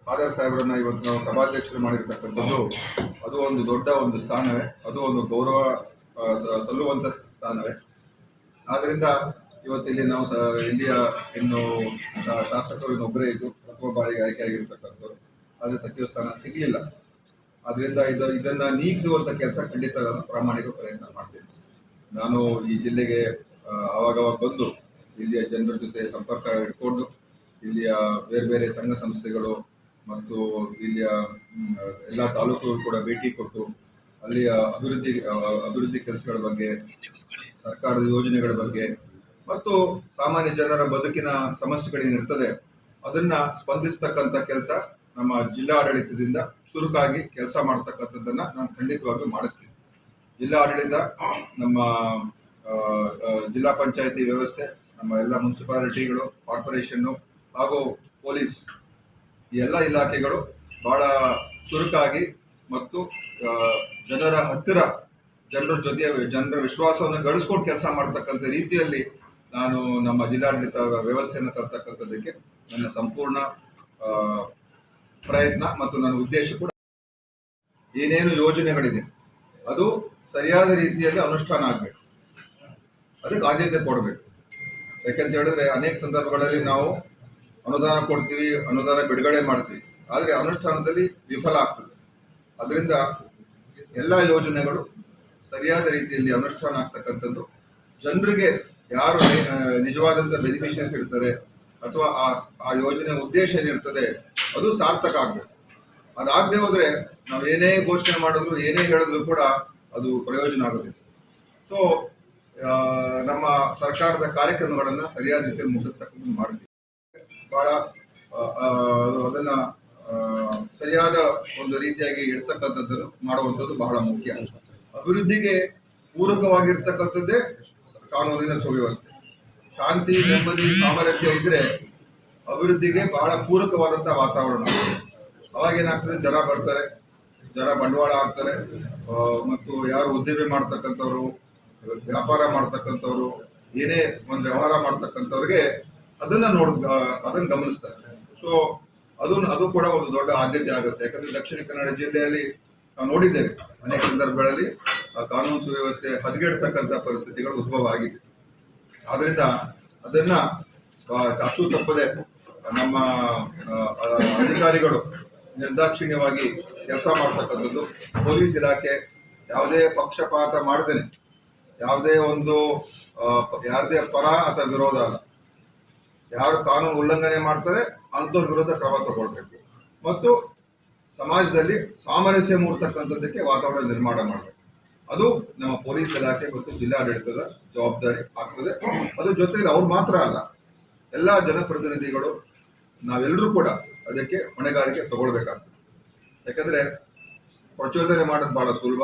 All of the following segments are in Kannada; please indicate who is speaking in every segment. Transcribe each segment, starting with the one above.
Speaker 1: ಖಾದರ್ ಸಾಹೇಬರನ್ನ ಇವತ್ತು ನಾವು ಸಭಾಧ್ಯಕ್ಷರು ಮಾಡಿರ್ತಕ್ಕಂಥದ್ದು ಅದು ಒಂದು ದೊಡ್ಡ ಒಂದು ಸ್ಥಾನವೇ, ಅದು ಒಂದು ಗೌರವ ಸಲ್ಲುವಂಥ ಸ್ಥಾನವೇ. ಆದ್ದರಿಂದ ಇವತ್ತಿಲ್ಲಿ ನಾವು ಇಲ್ಲಿಯ ಇನ್ನು ಶಾಸಕರು ಇನ್ನೊಬ್ಬರೇ ಇದ್ದು ಪ್ರಥಮ ಬಾರಿಗೆ ಆಯ್ಕೆಯಾಗಿರ್ತಕ್ಕಂಥವ್ರು, ಆದರೆ ಸಚಿವ ಸ್ಥಾನ ಸಿಗಲಿಲ್ಲ. ಅದರಿಂದ ಇದನ್ನು ನೀಗಿಸುವಂಥ ಕೆಲಸ ಖಂಡಿತ ನಾನು ಪ್ರಾಮಾಣಿಕ ಪ್ರಯತ್ನ ಮಾಡ್ತೀನಿ. ನಾನು ಈ ಜಿಲ್ಲೆಗೆ ಆವಾಗವಾಗ ಬಂದು ಇಲ್ಲಿಯ ಜನರ ಜೊತೆ ಸಂಪರ್ಕ ಇಟ್ಕೊಂಡು ಇಲ್ಲಿಯ ಬೇರೆ ಬೇರೆ ಸಂಘ ಸಂಸ್ಥೆಗಳು ಮತ್ತು ಇಲ್ಲಿಯ ಎಲ್ಲ ತಾಲೂಕುಗಳು ಕೂಡ ಭೇಟಿ ಕೊಟ್ಟು ಅಲ್ಲಿಯ ಅಭಿವೃದ್ಧಿ ಕೆಲಸಗಳ ಬಗ್ಗೆ, ಸರ್ಕಾರದ ಯೋಜನೆಗಳ ಬಗ್ಗೆ ಮತ್ತು ಸಾಮಾನ್ಯ ಜನರ ಬದುಕಿನ ಸಮಸ್ಯೆಗಳೇನಿರ್ತದೆ ಅದನ್ನ ಸ್ಪಂದಿಸ್ತಕ್ಕಂಥ ಕೆಲಸ ನಮ್ಮ ಜಿಲ್ಲಾಡಳಿತದಿಂದ ಚುರುಕಾಗಿ ಕೆಲಸ ಮಾಡ್ತಕ್ಕಂಥದ್ದನ್ನ ನಾನು ಖಂಡಿತವಾಗಿಯೂ ಮಾಡಿಸ್ತೀನಿ. ಜಿಲ್ಲಾಡಳಿತ, ನಮ್ಮ ಜಿಲ್ಲಾ ಪಂಚಾಯತಿ ವ್ಯವಸ್ಥೆ, ನಮ್ಮ ಎಲ್ಲ ಮುನ್ಸಿಪಾಲಿಟಿಗಳು, ಕಾರ್ಪೊರೇಷನ್ನು ಹಾಗೂ ಪೊಲೀಸ್, ಈ ಎಲ್ಲ ಇಲಾಖೆಗಳು ಬಹಳ ಚುರುಕಾಗಿ ಮತ್ತು ಜನರ ಹತ್ತಿರ, ಜನರ ಜೊತೆ ಜನರ ವಿಶ್ವಾಸವನ್ನು ಗಳಿಸ್ಕೊಂಡು ಕೆಲಸ ಮಾಡ್ತಕ್ಕಂಥ ರೀತಿಯಲ್ಲಿ ನಾನು ನಮ್ಮ ಜಿಲ್ಲಾಡಳಿತ ವ್ಯವಸ್ಥೆಯನ್ನು ತರ್ತಕ್ಕಂಥದ್ದಕ್ಕೆ ನನ್ನ ಸಂಪೂರ್ಣ ಪ್ರಯತ್ನ ಮತ್ತು ನನ್ನ ಉದ್ದೇಶ ಕೂಡ. ಏನೇನು ಯೋಜನೆಗಳಿದೆ ಅದು ಸರಿಯಾದ ರೀತಿಯಲ್ಲಿ ಅನುಷ್ಠಾನ ಆಗಬೇಕು, ಅದಕ್ಕೆ ಆದ್ಯತೆ ಕೊಡಬೇಕು. ಯಾಕೆಂತ ಹೇಳಿದ್ರೆ ಅನೇಕ ಸಂದರ್ಭಗಳಲ್ಲಿ ನಾವು ಅನುದಾನ ಕೊಡ್ತೀವಿ, ಅನುದಾನ ಬಿಡುಗಡೆ ಮಾಡ್ತೀವಿ, ಆದರೆ ಅನುಷ್ಠಾನದಲ್ಲಿ ವಿಫಲ ಆಗ್ತದೆ. ಅದರಿಂದ ಎಲ್ಲ ಯೋಜನೆಗಳು ಸರಿಯಾದ ರೀತಿಯಲ್ಲಿ ಅನುಷ್ಠಾನ ಆಗ್ತಕ್ಕಂಥದ್ದು, ಜನರಿಗೆ ಯಾರು ನಿಜವಾದಂಥ ಬೆನಿಫಿಷಿಯರ್ಸ್ ಇರ್ತಾರೆ ಅಥವಾ ಆ ಯೋಜನೆ ಉದ್ದೇಶ ಏನಿರ್ತದೆ ಅದು ಸಾರ್ಥಕ ಆಗಬೇಕು. ಅದಾಗದೆ ಹೋದರೆ ನಾವು ಏನೇ ಘೋಷಣೆ ಮಾಡಿದ್ರು, ಏನೇ ಹೇಳಿದ್ರು ಕೂಡ ಅದು ಪ್ರಯೋಜನ ಆಗೋದಿಲ್ಲ. ಸೊ ನಮ್ಮ ಸರ್ಕಾರದ ಕಾರ್ಯಕ್ರಮಗಳನ್ನು ಸರಿಯಾದ ರೀತಿಯಲ್ಲಿ ಮುಗಿಸ್ತಕ್ಕಂಥ ಮಾಡ್ತೀವಿ. ಬಹಳ ಅದನ್ನ ಸರಿಯಾದ ಒಂದು ರೀತಿಯಾಗಿ ಇರ್ತಕ್ಕಂಥದ್ದನ್ನು ಮಾಡುವಂಥದ್ದು ಬಹಳ ಮುಖ್ಯ. ಅಭಿವೃದ್ಧಿಗೆ ಪೂರಕವಾಗಿರ್ತಕ್ಕಂಥದ್ದೇ ಕಾನೂನಿನ ಸುವ್ಯವಸ್ಥೆ. ಶಾಂತಿ, ನೆಮ್ಮದಿ, ಸಾಮರಸ್ಯ ಇದ್ರೆ ಅಭಿವೃದ್ಧಿಗೆ ಬಹಳ ಪೂರಕವಾದಂಥ ವಾತಾವರಣ. ಅವಾಗೇನಾಗ್ತದೆ, ಜನ ಬರ್ತಾರೆ, ಜನ ಬಂಡವಾಳ ಆಗ್ತಾರೆ, ಮತ್ತು ಯಾರು ಉದ್ದಿಮೆ ಮಾಡ್ತಕ್ಕಂಥವ್ರು, ವ್ಯಾಪಾರ ಮಾಡ್ತಕ್ಕಂಥವ್ರು, ಏನೇ ಒಂದು ವ್ಯವಹಾರ ಮಾಡ್ತಕ್ಕಂಥವ್ರಿಗೆ ಅದನ್ನು ಗಮನಿಸ್ತಾರೆ. ಸೊ ಅದು ಕೂಡ ಒಂದು ದೊಡ್ಡ ಆದ್ಯತೆ ಆಗುತ್ತೆ. ಯಾಕಂದ್ರೆ ದಕ್ಷಿಣ ಕನ್ನಡ ಜಿಲ್ಲೆಯಲ್ಲಿ ನಾವು ನೋಡಿದ್ದೇವೆ ಅನೇಕ ಸಂದರ್ಭಗಳಲ್ಲಿ ಕಾನೂನು ಸುವ್ಯವಸ್ಥೆ ಹದಗೆಡ್ತಕ್ಕಂಥ ಪರಿಸ್ಥಿತಿಗಳು ಉದ್ಭವ ಆಗಿದೆ. ಆದ್ರಿಂದ ಅದನ್ನ ಚಾಚೂ ತಪ್ಪದೆ ನಮ್ಮ ಅಧಿಕಾರಿಗಳು ನಿರ್ದಾಕ್ಷಿಣ್ಯವಾಗಿ ಕೆಲಸ ಮಾಡ್ತಕ್ಕಂಥದ್ದು. ಪೊಲೀಸ್ ಇಲಾಖೆ ಯಾವುದೇ ಪಕ್ಷಪಾತ ಮಾಡದೇನೆ, ಯಾವುದೇ ಒಂದು ಯಾರದೇ ಪರ ಅಥವಾ ವಿರೋಧ ಅಲ್ಲ, ಯಾರು ಕಾನೂನು ಉಲ್ಲಂಘನೆ ಮಾಡ್ತಾರೆ ಅಂಥವ್ರ ವಿರುದ್ಧ ಕ್ರಮ ತಗೊಳ್ಬೇಕು ಮತ್ತು ಸಮಾಜದಲ್ಲಿ ಸಾಮರಸ್ಯ ಮೂಡ್ತಕ್ಕಂಥದ್ದಕ್ಕೆ ವಾತಾವರಣ ನಿರ್ಮಾಣ ಮಾಡಬೇಕು. ಅದು ನಮ್ಮ ಪೊಲೀಸ್ ಇಲಾಖೆ ಮತ್ತು ಜಿಲ್ಲಾಡಳಿತದ ಜವಾಬ್ದಾರಿ ಆಗ್ತದೆ. ಅದ್ರ ಜೊತೆಯಲ್ಲಿ ಅವ್ರು ಮಾತ್ರ ಅಲ್ಲ, ಎಲ್ಲ ಜನಪ್ರತಿನಿಧಿಗಳು ನಾವೆಲ್ಲರೂ ಕೂಡ ಅದಕ್ಕೆ ಹೊಣೆಗಾರಿಕೆ ತಗೊಳ್ಬೇಕಾಗ್ತದೆ. ಯಾಕಂದ್ರೆ ಪ್ರಚೋದನೆ ಮಾಡೋದು ಬಹಳ ಸುಲಭ,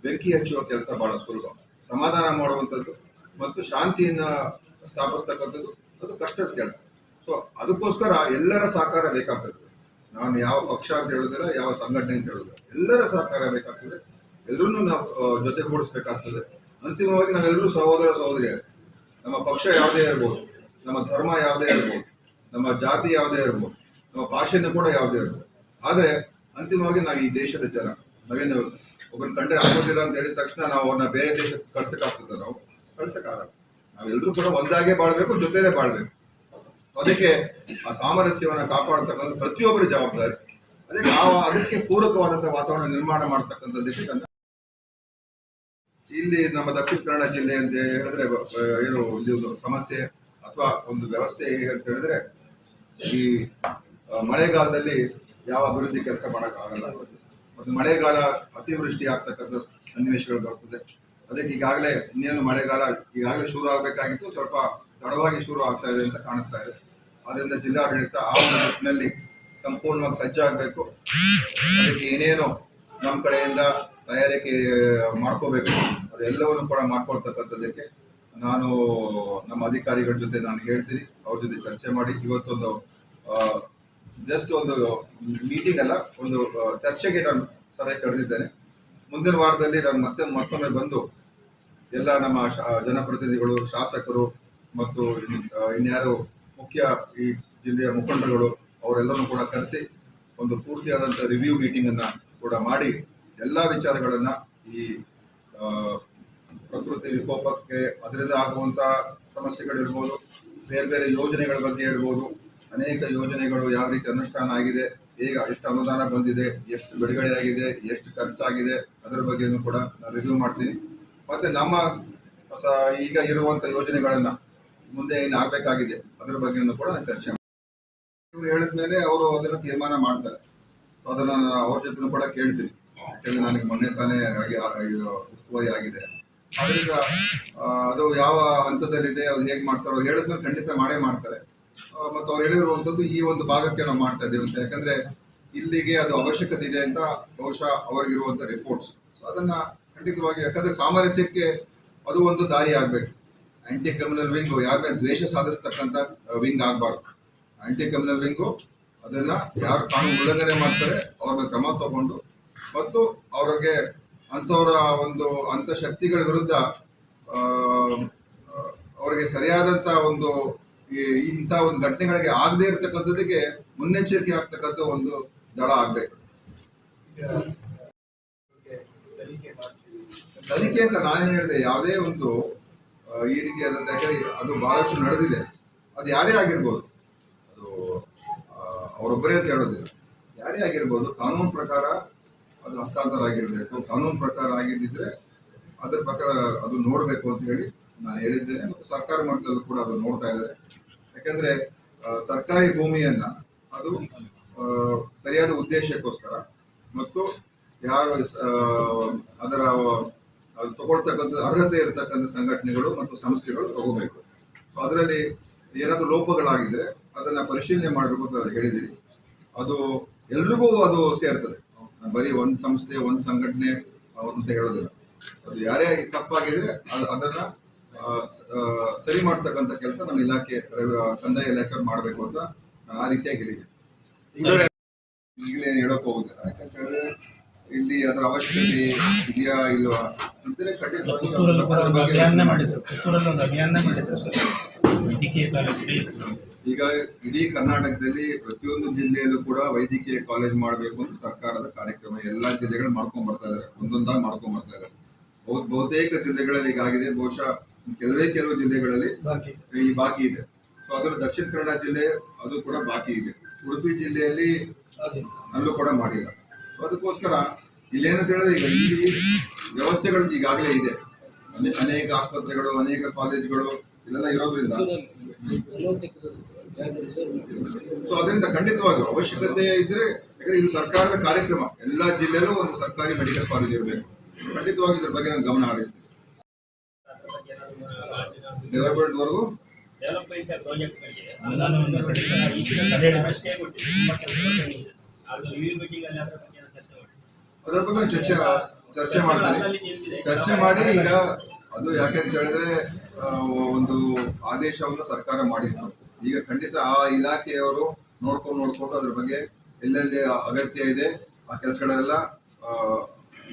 Speaker 1: ಬೆಂಕಿ ಹಚ್ಚುವ ಕೆಲಸ ಬಹಳ ಸುಲಭ. ಸಮಾಧಾನ ಮಾಡುವಂಥದ್ದು ಮತ್ತು ಶಾಂತಿಯನ್ನು ಸ್ಥಾಪಿಸ್ತಕ್ಕಂಥದ್ದು ಅದು ಕಷ್ಟದ ಕೆಲಸ. ಸೊ ಅದಕ್ಕೋಸ್ಕರ ಎಲ್ಲರ ಸಹಕಾರ ಬೇಕಾಗ್ತದೆ. ನಾನು ಯಾವ ಪಕ್ಷ ಅಂತ ಹೇಳೋದಿಲ್ಲ, ಯಾವ ಸಂಘಟನೆ ಅಂತ ಹೇಳೋದಿಲ್ಲ, ಎಲ್ಲರ ಸಹಕಾರ ಬೇಕಾಗ್ತದೆ. ಎಲ್ಲರನ್ನೂ ನಾವು ಜೊತೆಗೂಡಿಸ್ಬೇಕಾಗ್ತದೆ. ಅಂತಿಮವಾಗಿ ನಾವೆಲ್ಲರೂ ಸಹೋದರ ಸಹೋದರಿಯರು. ನಮ್ಮ ಪಕ್ಷ ಯಾವುದೇ ಇರ್ಬೋದು, ನಮ್ಮ ಧರ್ಮ ಯಾವುದೇ ಇರ್ಬೋದು, ನಮ್ಮ ಜಾತಿ ಯಾವುದೇ ಇರ್ಬೋದು, ನಮ್ಮ ಭಾಷೆನೂ ಕೂಡ ಯಾವುದೇ ಇರ್ಬೋದು. ಆದರೆ ಅಂತಿಮವಾಗಿ ನಾವು ಈ ದೇಶದ ಜನ. ನಾವೇನು ಒಬ್ಬರನ್ನ ಕಂಡ್ರೆ ಆಗೋದಿಲ್ಲ ಅಂತ ಹೇಳಿದ ತಕ್ಷಣ ನಾವು ಅವ್ರನ್ನ ಬೇರೆ ದೇಶಕ್ಕೆ ಕಳ್ಸಕ್ಕಾಗ್ತದೆ? ನಾವು ಕಳ್ಸಕ್ಕಾಗಲ್ಲ. ನಾವೆಲ್ಲರೂ ಕೂಡ ಒಂದಾಗೆ ಬಾಳ್ಬೇಕು, ಜೊತೆಲೇ ಬಾಳ್ಬೇಕು. ಅದಕ್ಕೆ ಆ ಸಾಮರಸ್ಯವನ್ನು ಕಾಪಾಡತಕ್ಕಂಥ ಪ್ರತಿಯೊಬ್ಬರ ಜವಾಬ್ದಾರಿ. ಅದಕ್ಕೆ ಪೂರಕವಾದಂತಹ ವಾತಾವರಣ ನಿರ್ಮಾಣ ಮಾಡತಕ್ಕಂಥದ್ದಕ್ಕೆ ಇಲ್ಲಿ ನಮ್ಮ ದಕ್ಷಿಣ ಕನ್ನಡ ಜಿಲ್ಲೆ ಅಂತ ಹೇಳಿದ್ರೆ ಏನು ಇದು ಸಮಸ್ಯೆ ಅಥವಾ ಒಂದು ವ್ಯವಸ್ಥೆ ಅಂತ ಹೇಳಿದ್ರೆ, ಈ ಮಳೆಗಾಲದಲ್ಲಿ ಯಾವ ಅಭಿವೃದ್ಧಿ ಕೆಲಸ ಮಾಡೋಕ್ಕಾಗಲ್ಲ. ಮತ್ತು ಮಳೆಗಾಲ ಅತಿವೃಷ್ಟಿ ಆಗ್ತಕ್ಕಂಥ ಸನ್ನಿವೇಶಗಳು ಬರ್ತದೆ. ಅದಕ್ಕೆ ಈಗಾಗಲೇ ಇನ್ನೇನು ಮಳೆಗಾಲ ಈಗಾಗಲೇ ಶುರು ಆಗಬೇಕಾಗಿತ್ತು, ಸ್ವಲ್ಪ ತಡವಾಗಿ ಶುರು ಆಗ್ತಾ ಇದೆ ಅಂತ ಕಾಣಿಸ್ತಾ ಇದೆ. ಆದ್ದರಿಂದ ಜಿಲ್ಲಾಡಳಿತ ಆ ಒಂದು ನಿಟ್ಟಿನಲ್ಲಿ ಸಂಪೂರ್ಣವಾಗಿ ಸಜ್ಜಾಗಬೇಕು. ಅದಕ್ಕೆ ಏನೇನು ನಮ್ಮ ಕಡೆಯಿಂದ ತಯಾರಿಕೆ ಮಾಡ್ಕೋಬೇಕು ಅದೆಲ್ಲವನ್ನು ಕೂಡ ಮಾಡ್ಕೊಳ್ತಕ್ಕಂಥದ್ದಕ್ಕೆ ನಾನು ನಮ್ಮ ಅಧಿಕಾರಿಗಳ ಜೊತೆ ನಾನು ಹೇಳ್ತೀನಿ, ಅವ್ರ ಜೊತೆ ಚರ್ಚೆ ಮಾಡಿ ಇವತ್ತೊಂದು ಜಸ್ಟ್ ಒಂದು ಮೀಟಿಂಗ್ ಅಲ್ಲ, ಒಂದು ಚರ್ಚೆಗೆ ನಾನು ಸಭೆ ಕರೆದಿದ್ದೇನೆ. ಮುಂದಿನ ವಾರದಲ್ಲಿ ನಾನು ಮತ್ತೊಮ್ಮೆ ಬಂದು ಎಲ್ಲ ನಮ್ಮ ಜನಪ್ರತಿನಿಧಿಗಳು, ಶಾಸಕರು ಮತ್ತು ಇನ್ಯಾರು ಮುಖ್ಯ ಈ ಜಿಲ್ಲೆಯ ಮುಖಂಡರುಗಳು ಅವರೆಲ್ಲರೂ ಕೂಡ ಕರೆಸಿ ಒಂದು ಪೂರ್ತಿಯಾದಂಥ ರಿವ್ಯೂ ಮೀಟಿಂಗ್ ಅನ್ನ ಕೂಡ ಮಾಡಿ ಎಲ್ಲ ವಿಚಾರಗಳನ್ನ ಈ ಪ್ರಕೃತಿ ವಿಕೋಪಕ್ಕೆ ಅದರಿಂದ ಆಗುವಂತ ಸಮಸ್ಯೆಗಳಿರ್ಬೋದು, ಬೇರೆ ಬೇರೆ ಯೋಜನೆಗಳ ಬಗ್ಗೆ ಇರ್ಬೋದು, ಅನೇಕ ಯೋಜನೆಗಳು ಯಾವ ರೀತಿ ಅನುಷ್ಠಾನ ಆಗಿದೆ, ಈಗ ಎಷ್ಟು ಅನುದಾನ ಬಂದಿದೆ, ಎಷ್ಟು ಬಿಡುಗಡೆ ಆಗಿದೆ, ಎಷ್ಟು ಖರ್ಚಾಗಿದೆ, ಅದರ ಬಗ್ಗೆನೂ ಕೂಡ ನಾನು ರಿವ್ಯೂ ಮಾಡ್ತೀನಿ. ಮತ್ತೆ ನಮ್ಮ ಈಗ ಇರುವಂತ ಯೋಜನೆಗಳನ್ನ ಮುಂದೆ ಏನು ಆಗ್ಬೇಕಾಗಿದೆ ಅದರ ಬಗ್ಗೆನೂ ಕೂಡ ನಾನು ಚರ್ಚೆ ಮಾಡ್ತೀನಿ. ಇವರು ಹೇಳಿದ ಮೇಲೆ ಅವರು ಅದನ್ನು ತೀರ್ಮಾನ ಮಾಡ್ತಾರೆ. ಅದನ್ನ ನಾನು ಅವ್ರ ಜೊತೆ ಕೂಡ ಕೇಳ್ತೀನಿ. ಯಾಕಂದ್ರೆ ನನಗೆ ಮೊನ್ನೆ ತಾನೇ ಉಸ್ತುವಾರಿ ಆಗಿದೆ. ಅದರಿಂದ ಅದು ಯಾವ ಹಂತದಲ್ಲಿದೆ, ಅವ್ರು ಹೇಗೆ ಮಾಡ್ತಾರೆ, ಅವ್ರು ಹೇಳಿದ್ಮೇಲೆ ಖಂಡಿತ ಮಾಡೇ ಮಾಡ್ತಾರೆ. ಮತ್ತು ಅವ್ರು ಹೇಳಿರುವಂಥದ್ದು ಈ ಒಂದು ಭಾಗಕ್ಕೆ ನಾವು ಮಾಡ್ತಾ ಇದ್ದೀವಿ ಅಂತ. ಯಾಕಂದ್ರೆ ಇಲ್ಲಿಗೆ ಅದು ಅವಶ್ಯಕತೆ ಇದೆ ಅಂತ ಬಹುಶಃ ಅವ್ರಿಗಿರುವಂಥ ರಿಪೋರ್ಟ್ಸ್. ಅದನ್ನ ಖಂಡಿತವಾಗಿ, ಯಾಕಂದ್ರೆ ಸಾಮರಸ್ಯಕ್ಕೆ ಅದು ಒಂದು ದಾರಿ ಆಗ್ಬೇಕು. ಆಂಟಿ ಕಮ್ಯುನಲ್ ವಿಂಗು ಯಾರ ಮೇಲೆ ದ್ವೇಷ ಸಾಧಿಸ್ತಕ್ಕಂಥ ವಿಂಗ್ ಆಗಬಾರ್ದು. ಆಂಟಿ ಕಮ್ಯುನಲ್ ವಿಂಗು ಅದನ್ನ ಯಾರು ಕಾನೂನು ಉಲ್ಲಂಘನೆ ಮಾಡ್ತಾರೆ ಅವ್ರ ಮೇಲೆ ಕ್ರಮ ತಗೊಂಡು, ಮತ್ತು ಅವ್ರಿಗೆ ಅಂಥವರ ಒಂದು ಅಂಥ ಶಕ್ತಿಗಳ ವಿರುದ್ಧ ಅವರಿಗೆ ಸರಿಯಾದಂಥ ಒಂದು ಇಂಥ ಒಂದು ಘಟನೆಗಳಿಗೆ ಆಗದೇ ಇರತಕ್ಕಂಥದಕ್ಕೆ ಮುನ್ನೆಚ್ಚರಿಕೆ ಆಗ್ತಕ್ಕಂಥ ಒಂದು ದಳ ಆಗ್ಬೇಕು. ತನಿಖೆ ಅಂತ ನಾನೇನು ಹೇಳಿದೆ, ಯಾವುದೇ ಒಂದು ಈ ರೀತಿಯಾದಂಥ, ಯಾಕಂದ್ರೆ ಅದು ಬಹಳಷ್ಟು ನಡೆದಿದೆ. ಅದು ಯಾರೇ ಆಗಿರ್ಬೋದು, ಅದು ಅವರೊಬ್ಬರೇ ಅಂತ ಹೇಳೋದಿಲ್ಲ, ಯಾರೇ ಆಗಿರ್ಬೋದು, ಕಾನೂನು ಪ್ರಕಾರ ಅದು ಹಸ್ತಾಂತರ ಆಗಿರಬೇಕು. ಕಾನೂನು ಪ್ರಕಾರ ಆಗಿದ್ದಿದ್ರೆ ಅದರ ಪ್ರಕಾರ ಅದು ನೋಡಬೇಕು ಅಂತ ಹೇಳಿ ನಾನು ಹೇಳಿದ್ದೇನೆ. ಮತ್ತು ಸರ್ಕಾರ ಮಟ್ಟದಲ್ಲೂ ಕೂಡ ಅದು ನೋಡ್ತಾ ಇದ್ದಾರೆ. ಯಾಕಂದ್ರೆ ಸರ್ಕಾರಿ ಭೂಮಿಯನ್ನ ಅದು ಸರಿಯಾದ ಉದ್ದೇಶಕ್ಕೋಸ್ಕರ ಮತ್ತು ಯಾರು ಅದರ ತಗೊಳ್ತಕ್ಕಂಥ ಅರ್ಹತೆ ಇರತಕ್ಕಂಥ ಸಂಘಟನೆಗಳು ಮತ್ತು ಸಂಸ್ಥೆಗಳು ತಗೋಬೇಕು. ಸೊ ಅದರಲ್ಲಿ ಏನಾದರೂ ಲೋಪಗಳಾಗಿದ್ರೆ ಅದನ್ನ ಪರಿಶೀಲನೆ ಮಾಡಬೇಕು ಅಂತ ಹೇಳಿದ್ದೀನಿ. ಅದು ಎಲ್ರಿಗೂ ಅದು ಸೇರ್ತದೆ, ಬರೀ ಒಂದು ಸಂಸ್ಥೆ ಒಂದು ಸಂಘಟನೆ ಅಂತ ಹೇಳೋದಿಲ್ಲ. ಅದು ಯಾರೇ ತಪ್ಪಾಗಿದ್ರೆ ಅದನ್ನ ಸರಿ ಮಾಡ್ತಕ್ಕಂಥ ಕೆಲಸ ನಮ್ಮ ಇಲಾಖೆ, ಕಂದಾಯ ಇಲಾಖೆ ಮಾಡಬೇಕು ಅಂತ ನಾನು ಆ ರೀತಿಯಾಗಿ ಹೇಳಿದ್ದೀನಿ. ಈಗಲೇ ಹೇಳೋಕೆ ಹೋಗುದಿಲ್ಲ, ಯಾಕಂತ ಹೇಳಿದ್ರೆ ಇಲ್ಲಿ ಅದರ ಅವಶ್ಯಕತೆ ಇದೆಯಾ ಇಲ್ವಾ ಅಂತಲೇ ಖಂಡಿತವಾಗಿ ಈಗ ಇಡೀ ಕರ್ನಾಟಕದಲ್ಲಿ ಪ್ರತಿಯೊಂದು ಜಿಲ್ಲೆಯಲ್ಲೂ ಕೂಡ ವೈದ್ಯಕೀಯ ಕಾಲೇಜ್ ಮಾಡಬೇಕು ಅಂತ ಸರ್ಕಾರದ ಕಾರ್ಯಕ್ರಮ ಎಲ್ಲಾ ಜಿಲ್ಲೆಗಳು ಮಾಡ್ಕೊಂಡ್ ಬರ್ತಾ ಇದ್ದಾರೆ, ಒಂದೊಂದಾಗಿ ಮಾಡ್ಕೊಂಡ್ ಬರ್ತಾ ಇದ್ದಾರೆ. ಬಹುತೇಕ ಜಿಲ್ಲೆಗಳಲ್ಲಿ ಈಗಾಗಿದೆ, ಬಹುಶಃ ಕೆಲವು ಜಿಲ್ಲೆಗಳಲ್ಲಿ ಈ ಬಾಕಿ ಇದೆ. ಸೊ ಅದರ ದಕ್ಷಿಣ ಕನ್ನಡ ಜಿಲ್ಲೆ ಅದು ಕೂಡ ಬಾಕಿ ಇದೆ. ಉಡುಪಿ ಜಿಲ್ಲೆಯಲ್ಲಿ ಅಲ್ಲೂ ಕೂಡ ಮಾಡಿಲ್ಲ. ಸೊ ಅದಕ್ಕೋಸ್ಕರ ಇಲ್ಲೇನಂತ ಹೇಳಿದ್ರೆ ಈಗ ಇಲ್ಲಿ ವ್ಯವಸ್ಥೆಗಳು ಈಗಾಗಲೇ ಇದೆ, ಅನೇಕ ಆಸ್ಪತ್ರೆಗಳು, ಅನೇಕ ಕಾಲೇಜುಗಳು ಇಲ್ಲೆಲ್ಲ ಇರೋದ್ರಿಂದ ಸೊ ಅದರಿಂದ ಖಂಡಿತವಾಗಿ ಅವಶ್ಯಕತೆ ಇದ್ರೆ, ಯಾಕಂದ್ರೆ ಇದು ಸರ್ಕಾರದ ಕಾರ್ಯಕ್ರಮ, ಎಲ್ಲಾ ಜಿಲ್ಲೆಯಲ್ಲೂ ಒಂದು ಸರ್ಕಾರಿ ಮೆಡಿಕಲ್ ಕಾಲೇಜ್ ಇರಬೇಕು. ಖಂಡಿತವಾಗಿ ಇದ್ರ ಬಗ್ಗೆ ನಾನು ಗಮನ ಹರಿಸ್ತೀನಿ. ಡೆವಲಪ್ಮೆಂಟ್ ವರ್ಗು ಅದರ ಬಗ್ಗೆ ಚರ್ಚೆ ಮಾಡ್ತೀನಿ. ಚರ್ಚೆ ಮಾಡಿ ಈಗ ಅದು ಯಾಕೆಂತ ಹೇಳಿದ್ರೆ ಒಂದು ಆದೇಶವನ್ನು ಸರ್ಕಾರ ಮಾಡಿತ್ತು. ಈಗ ಖಂಡಿತ ಆ ಇಲಾಖೆಯವರು ನೋಡ್ಕೊಂಡು ಅದ್ರ ಬಗ್ಗೆ ಎಲ್ಲೆಲ್ಲಿ ಅಗತ್ಯ ಇದೆ ಆ ಕೆಲಸಗಳೆಲ್ಲ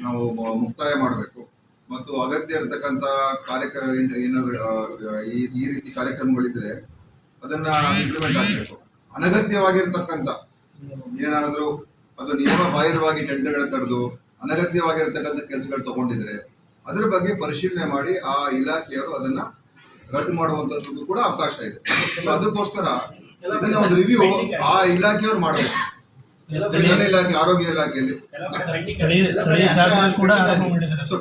Speaker 1: ನಾವು ಮುಕ್ತಾಯ ಮಾಡಬೇಕು. ಮತ್ತು ಅಗತ್ಯ ಇರತಕ್ಕಂಥ ಕಾರ್ಯಕ್ರಮ ಏನಾದ್ರು ಈ ರೀತಿ ಕಾರ್ಯಕ್ರಮಗಳಿದ್ರೆ ಅದನ್ನ ಇಂಪ್ಲಿಮೆಂಟ್ ಆಗಬೇಕು. ಅನಗತ್ಯವಾಗಿರ್ತಕ್ಕಂಥ ಏನಾದರೂ ಅದು ನಿಯಮ ಬಾಹಿರವಾಗಿ ಟೆಂಡರ್ಗಳು ಕರೆದು ಅನಗತ್ಯವಾಗಿರ್ತಕ್ಕಂಥ ಕೆಲಸಗಳು ತಗೊಂಡಿದ್ರೆ ಅದರ ಬಗ್ಗೆ ಪರಿಶೀಲನೆ ಮಾಡಿ ಆ ಇಲಾಖೆಯವರು ಅದನ್ನ ರದ್ದು ಮಾಡುವಂತದ್ದು ಕೂಡ ಅವಕಾಶ ಇದೆ. ಅದಕ್ಕೋಸ್ಕರ ಇದನ್ನ ಒಂದು ರಿವ್ಯೂ ಆ ಇಲಾಖೆಯವರು ಮಾಡಬೇಕು. ಇಲಾಖೆ, ಆರೋಗ್ಯ ಇಲಾಖೆಯಲ್ಲಿ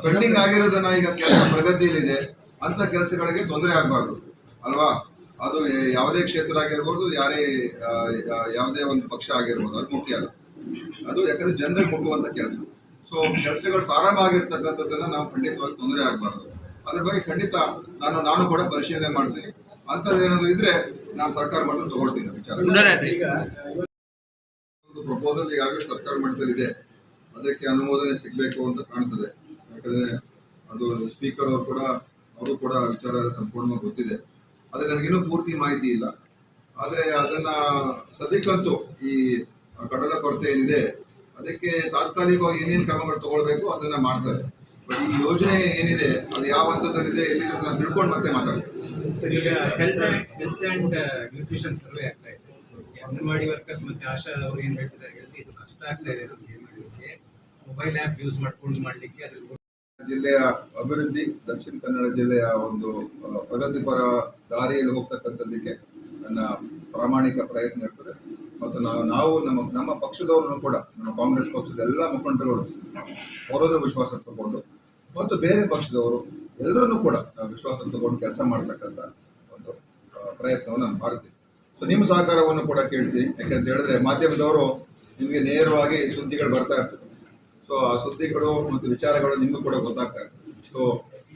Speaker 1: ಪೆಂಡಿಂಗ್ ಆಗಿರೋದನ್ನ ಈಗ ಕೆಲಸ ಪ್ರಗತಿಯಲ್ಲಿದೆ ಅಂತ ಕೆಲಸಗಳಿಗೆ ತೊಂದರೆ ಆಗಬಾರ್ದು ಅಲ್ವಾ. ಅದು ಯಾವುದೇ ಕ್ಷೇತ್ರ ಆಗಿರ್ಬೋದು, ಯಾವುದೇ ಒಂದು ಪಕ್ಷ ಆಗಿರ್ಬೋದು, ಅದು ಮುಖ್ಯ ಅಲ್ಲ. ಅದು ಯಾಕಂದ್ರೆ ಜನರಿಗೆ ಮುಟ್ಟುವಂತ ಕೆಲಸ. ಸೊ ಕೆಲಸಗಳು ಪ್ರಾರಂಭ ಆಗಿರ್ತಕ್ಕಂಥದ್ದನ್ನ ನಾವು ಖಂಡಿತವಾಗಿ ತೊಂದರೆ ಆಗಬಾರ್ದು. ಅದ್ರ ಬಗ್ಗೆ ಖಂಡಿತ ನಾನು ಕೂಡ ಪರಿಶೀಲನೆ ಮಾಡ್ತೀನಿ. ಅಂತದೇನಾದ್ರು ಇದ್ರೆ ನಾವು ಸರ್ಕಾರ ಮಟ್ಟದಲ್ಲಿ ತಗೊಳ್ತೀನಿ ವಿಚಾರ. ಒಂದು ಪ್ರಪೋಸಲ್ ಈಗಾಗಲೇ ಸರ್ಕಾರ ಮಟ್ಟದಲ್ಲಿ ಇದೆ, ಅದಕ್ಕೆ ಅನುಮೋದನೆ ಸಿಗಬೇಕು ಅಂತ ಕಾಣ್ತದೆ. ಯಾಕಂದ್ರೆ ಅದು ಸ್ಪೀಕರ್ ಅವರು ಕೂಡ ವಿಚಾರ ಸಂಪೂರ್ಣವಾಗಿ ಗೊತ್ತಿದೆ. ಆದ್ರೆ ನನಗಿನ್ನೂ ಪೂರ್ತಿ ಮಾಹಿತಿ ಇಲ್ಲ. ಆದ್ರೆ ಅದನ್ನ ಸದ್ಯಕ್ಕಂತೂ ಈ ಕಡಲ ಕೊರತೆ ಏನಿದೆ ಅದಕ್ಕೆ ತಾತ್ಕಾಲಿಕವಾಗಿ ಏನೇನು ಕ್ರಮಗಳು ತಗೊಳ್ಬೇಕು ಅದನ್ನ ಮಾಡ್ತಾರೆ. ಬಟ್ ಈ ಯೋಜನೆ ಏನಿದೆ ಅದು ಯಾವ ಹಂತದಲ್ಲಿದೆ, ಎಲ್ಲಿದೆ ಅಂತ ತಿಳ್ಕೊಂಡು ಮತ್ತೆ ಮಾತಾಡ್ತಾರೆ.
Speaker 2: ಸರ್, ಈಗ ಹೆಲ್ತ್ ಅಂಡ್ ನ್ಯೂಟ್ರಿಷನ್ ಸರ್ವೆ ಆಗ್ತಾ ಇದೆ. ಅಂಗನವಾಡಿ ವರ್ಕರ್ಸ್ ಮತ್ತೆ ಆಶಾ ಅವರು ಏನ್ ಹೇಳ್ತಿದ್ದಾರೆ ಹೇಳಿದ್ರೆ ಇದು ಕಷ್ಟ ಆಗ್ತಾ ಇದೆ ನಮಗೆ ಮಾಡಲಿಕ್ಕೆ, ಮೊಬೈಲ್ ಆ್ಯಪ್ ಯೂಸ್ ಮಾಡ್ಕೊಂಡು ಮಾಡಲಿಕ್ಕೆ. ಅದ್ರ
Speaker 1: ಜಿಲ್ಲೆಯ ಅಭಿವೃದ್ಧಿ, ದಕ್ಷಿಣ ಕನ್ನಡ ಜಿಲ್ಲೆಯ ಒಂದು ಪ್ರಗತಿಪರ ದಾರಿಯಲ್ಲಿ ಹೋಗ್ತಕ್ಕಂಥದ್ದಕ್ಕೆ ನನ್ನ ಪ್ರಾಮಾಣಿಕ ಪ್ರಯತ್ನ ಇರ್ತದೆ. ಮತ್ತು ನಾವು ನಮ್ಮ ಪಕ್ಷದವ್ರನ್ನು ಕೂಡ, ನಮ್ಮ ಕಾಂಗ್ರೆಸ್ ಪಕ್ಷದ ಎಲ್ಲ ಮುಖಂಡರುಗಳು ಅವರನ್ನು ವಿಶ್ವಾಸ ತಗೊಂಡು ಮತ್ತು ಬೇರೆ ಪಕ್ಷದವರು ಎಲ್ಲರನ್ನೂ ಕೂಡ ನಾವು ವಿಶ್ವಾಸ ತಗೊಂಡು ಕೆಲಸ ಮಾಡ್ತಕ್ಕಂಥ ಒಂದು ಪ್ರಯತ್ನವನ್ನು ನಾನು ಮಾಡ್ತೀನಿ. ಸೊ ನಿಮ್ಮ ಸಹಕಾರವನ್ನು ಕೂಡ ಕೇಳ್ತೀನಿ. ಯಾಕೆಂತ ಹೇಳಿದ್ರೆ ಮಾಧ್ಯಮದವರು ನಿಮಗೆ ನೇರವಾಗಿ ಸುದ್ದಿಗಳು ಬರ್ತಾ ಇರ್ತದೆ. ಸೊ ಆ ಸುದ್ದಿಗಳು ಮತ್ತು ವಿಚಾರಗಳು ನಿಮಗೂ ಕೂಡ ಗೊತ್ತಾಗ್ತಾ ಇರ್ತದೆ. ಸೊ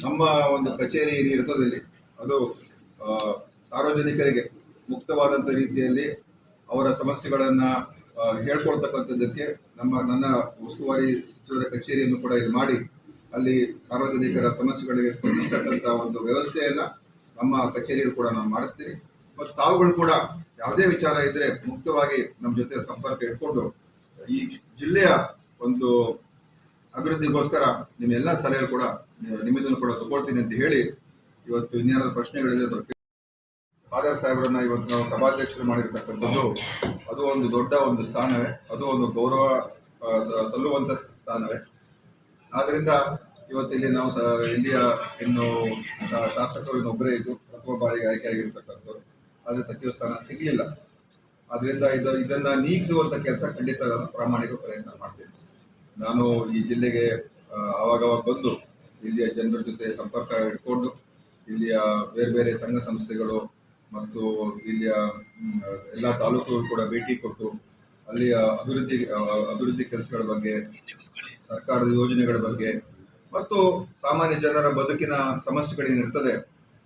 Speaker 1: ನಮ್ಮ ಒಂದು ಕಚೇರಿ ಇರ್ತದೆ ಇಲ್ಲಿ, ಅದು ಸಾರ್ವಜನಿಕರಿಗೆ ಮುಕ್ತವಾದಂಥ ರೀತಿಯಲ್ಲಿ ಅವರ ಸಮಸ್ಯೆಗಳನ್ನು ಹೇಳ್ಕೊಳ್ತಕ್ಕಂಥದ್ದಕ್ಕೆ ನನ್ನ ಉಸ್ತುವಾರಿ ಸಚಿವರ ಕಚೇರಿಯನ್ನು ಕೂಡ ಇಲ್ಲಿ ಮಾಡಿ ಅಲ್ಲಿ ಸಾರ್ವಜನಿಕರ ಸಮಸ್ಯೆಗಳಿಗೆ ಸ್ಪಂದಿಸ್ತಕ್ಕಂಥ ಒಂದು ವ್ಯವಸ್ಥೆಯನ್ನು ನಮ್ಮ ಕಚೇರಿಯಲ್ಲಿ ಕೂಡ ನಾನು ಮಾಡಿಸ್ತೀನಿ. ಮತ್ತು ತಾವುಗಳು ಕೂಡ ಯಾವುದೇ ವಿಚಾರ ಇದ್ದರೆ ಮುಕ್ತವಾಗಿ ನಮ್ಮ ಜೊತೆ ಸಂಪರ್ಕ ಇಟ್ಕೊಂಡು ಈ ಜಿಲ್ಲೆಯ ಒಂದು ಅಭಿವೃದ್ಧಿಗೋಸ್ಕರ ನಿಮ್ಮೆಲ್ಲ ಸಲಹೆ ಕೂಡ ನಿಮ್ಮದನ್ನು ಕೂಡ ತಗೊಳ್ತೀನಿ ಅಂತ ಹೇಳಿ, ಇವತ್ತು ಇನ್ನೇನಾದ ಪ್ರಶ್ನೆಗಳಿದೆ ಫಾದರ್ ಸಾಹೇಬರನ್ನ ಇವತ್ತು ನಾವು ಸಭಾಧ್ಯಕ್ಷರು ಮಾಡಿರ್ತಕ್ಕಂಥದ್ದು ಅದು ಒಂದು ದೊಡ್ಡ ಒಂದು ಸ್ಥಾನವೇ, ಅದು ಒಂದು ಗೌರವ ಸಲ್ಲುವಂಥ ಸ್ಥಾನವೇ. ಆದ್ದರಿಂದ ಇವತ್ತಿಲ್ಲಿ ನಾವು ಇಲ್ಲಿಯ ಇನ್ನು ಶಾಸಕರು ಇನ್ನೊಬ್ಬರೇ ಇದ್ದು ಪ್ರಥಮ ಬಾರಿಗೆ ಆಯ್ಕೆ ಆಗಿರ್ತಕ್ಕಂಥದ್ದು, ಆದರೆ ಸಚಿವ ಸ್ಥಾನ ಸಿಗಲಿಲ್ಲ. ಆದ್ದರಿಂದ ಇದನ್ನು ನೀಗಿಸುವಂಥ ಕೆಲಸ ಖಂಡಿತ ನಾನು ಪ್ರಾಮಾಣಿಕ ಪ್ರಯತ್ನ ಮಾಡ್ತೀನಿ. ನಾನು ಈ ಜಿಲ್ಲೆಗೆ ಆವಾಗವಾಗ ಬಂದು ಇಲ್ಲಿಯ ಜನರ ಜೊತೆ ಸಂಪರ್ಕ ಇಟ್ಕೊಂಡು ಇಲ್ಲಿಯ ಬೇರೆ ಬೇರೆ ಸಂಘ ಸಂಸ್ಥೆಗಳು ಮತ್ತು ಇಲ್ಲಿಯ ಎಲ್ಲ ತಾಲೂಕುಗಳು ಕೂಡ ಭೇಟಿ ಕೊಟ್ಟು ಅಲ್ಲಿಯ ಅಭಿವೃದ್ಧಿ ಕೆಲಸಗಳ ಬಗ್ಗೆ, ಸರ್ಕಾರದ ಯೋಜನೆಗಳ ಬಗ್ಗೆ ಮತ್ತು ಸಾಮಾನ್ಯ ಜನರ ಬದುಕಿನ ಸಮಸ್ಯೆಗಳೇನಿರ್ತದೆ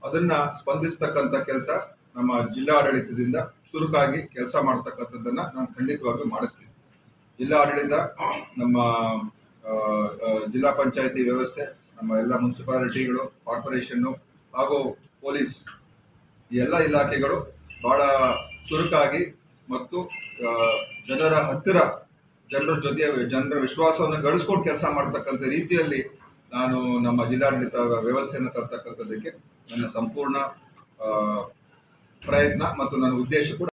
Speaker 1: ಅದನ್ನ ಸ್ಪಂದಿಸ್ತಕ್ಕಂಥ ಕೆಲಸ ನಮ್ಮ ಜಿಲ್ಲಾಡಳಿತದಿಂದ ಚುರುಕಾಗಿ ಕೆಲಸ ಮಾಡ್ತಕ್ಕಂಥದ್ದನ್ನ ನಾನು ಖಂಡಿತವಾಗಿಯೂ ಮಾಡಿಸ್ತೀನಿ. ಜಿಲ್ಲಾಡಳಿತ, ನಮ್ಮ ಜಿಲ್ಲಾ ಪಂಚಾಯತಿ ವ್ಯವಸ್ಥೆ, ನಮ್ಮ ಎಲ್ಲ ಮುನ್ಸಿಪಾಲಿಟಿಗಳು, ಕಾರ್ಪೊರೇಷನ್ನು ಹಾಗೂ ಪೊಲೀಸ್, ಈ ಎಲ್ಲ ಇಲಾಖೆಗಳು ಬಹಳ ಚುರುಕಾಗಿ ಮತ್ತು ಜನರ ಹತ್ತಿರ, ಜನರ ಜೊತೆ ಜನರ ವಿಶ್ವಾಸವನ್ನು ಗಳಿಸ್ಕೊಂಡು ಕೆಲಸ ಮಾಡ್ತಕ್ಕಂಥ ರೀತಿಯಲ್ಲಿ ನಾನು ನಮ್ಮ ಜಿಲ್ಲಾಡಳಿತದ ವ್ಯವಸ್ಥೆಯನ್ನು ತರ್ತಕ್ಕಂಥದ್ದಕ್ಕೆ ನನ್ನ ಸಂಪೂರ್ಣ ಪ್ರಯತ್ನ ಮತ್ತು ನನ್ನ ಉದ್ದೇಶ ಕೂಡ.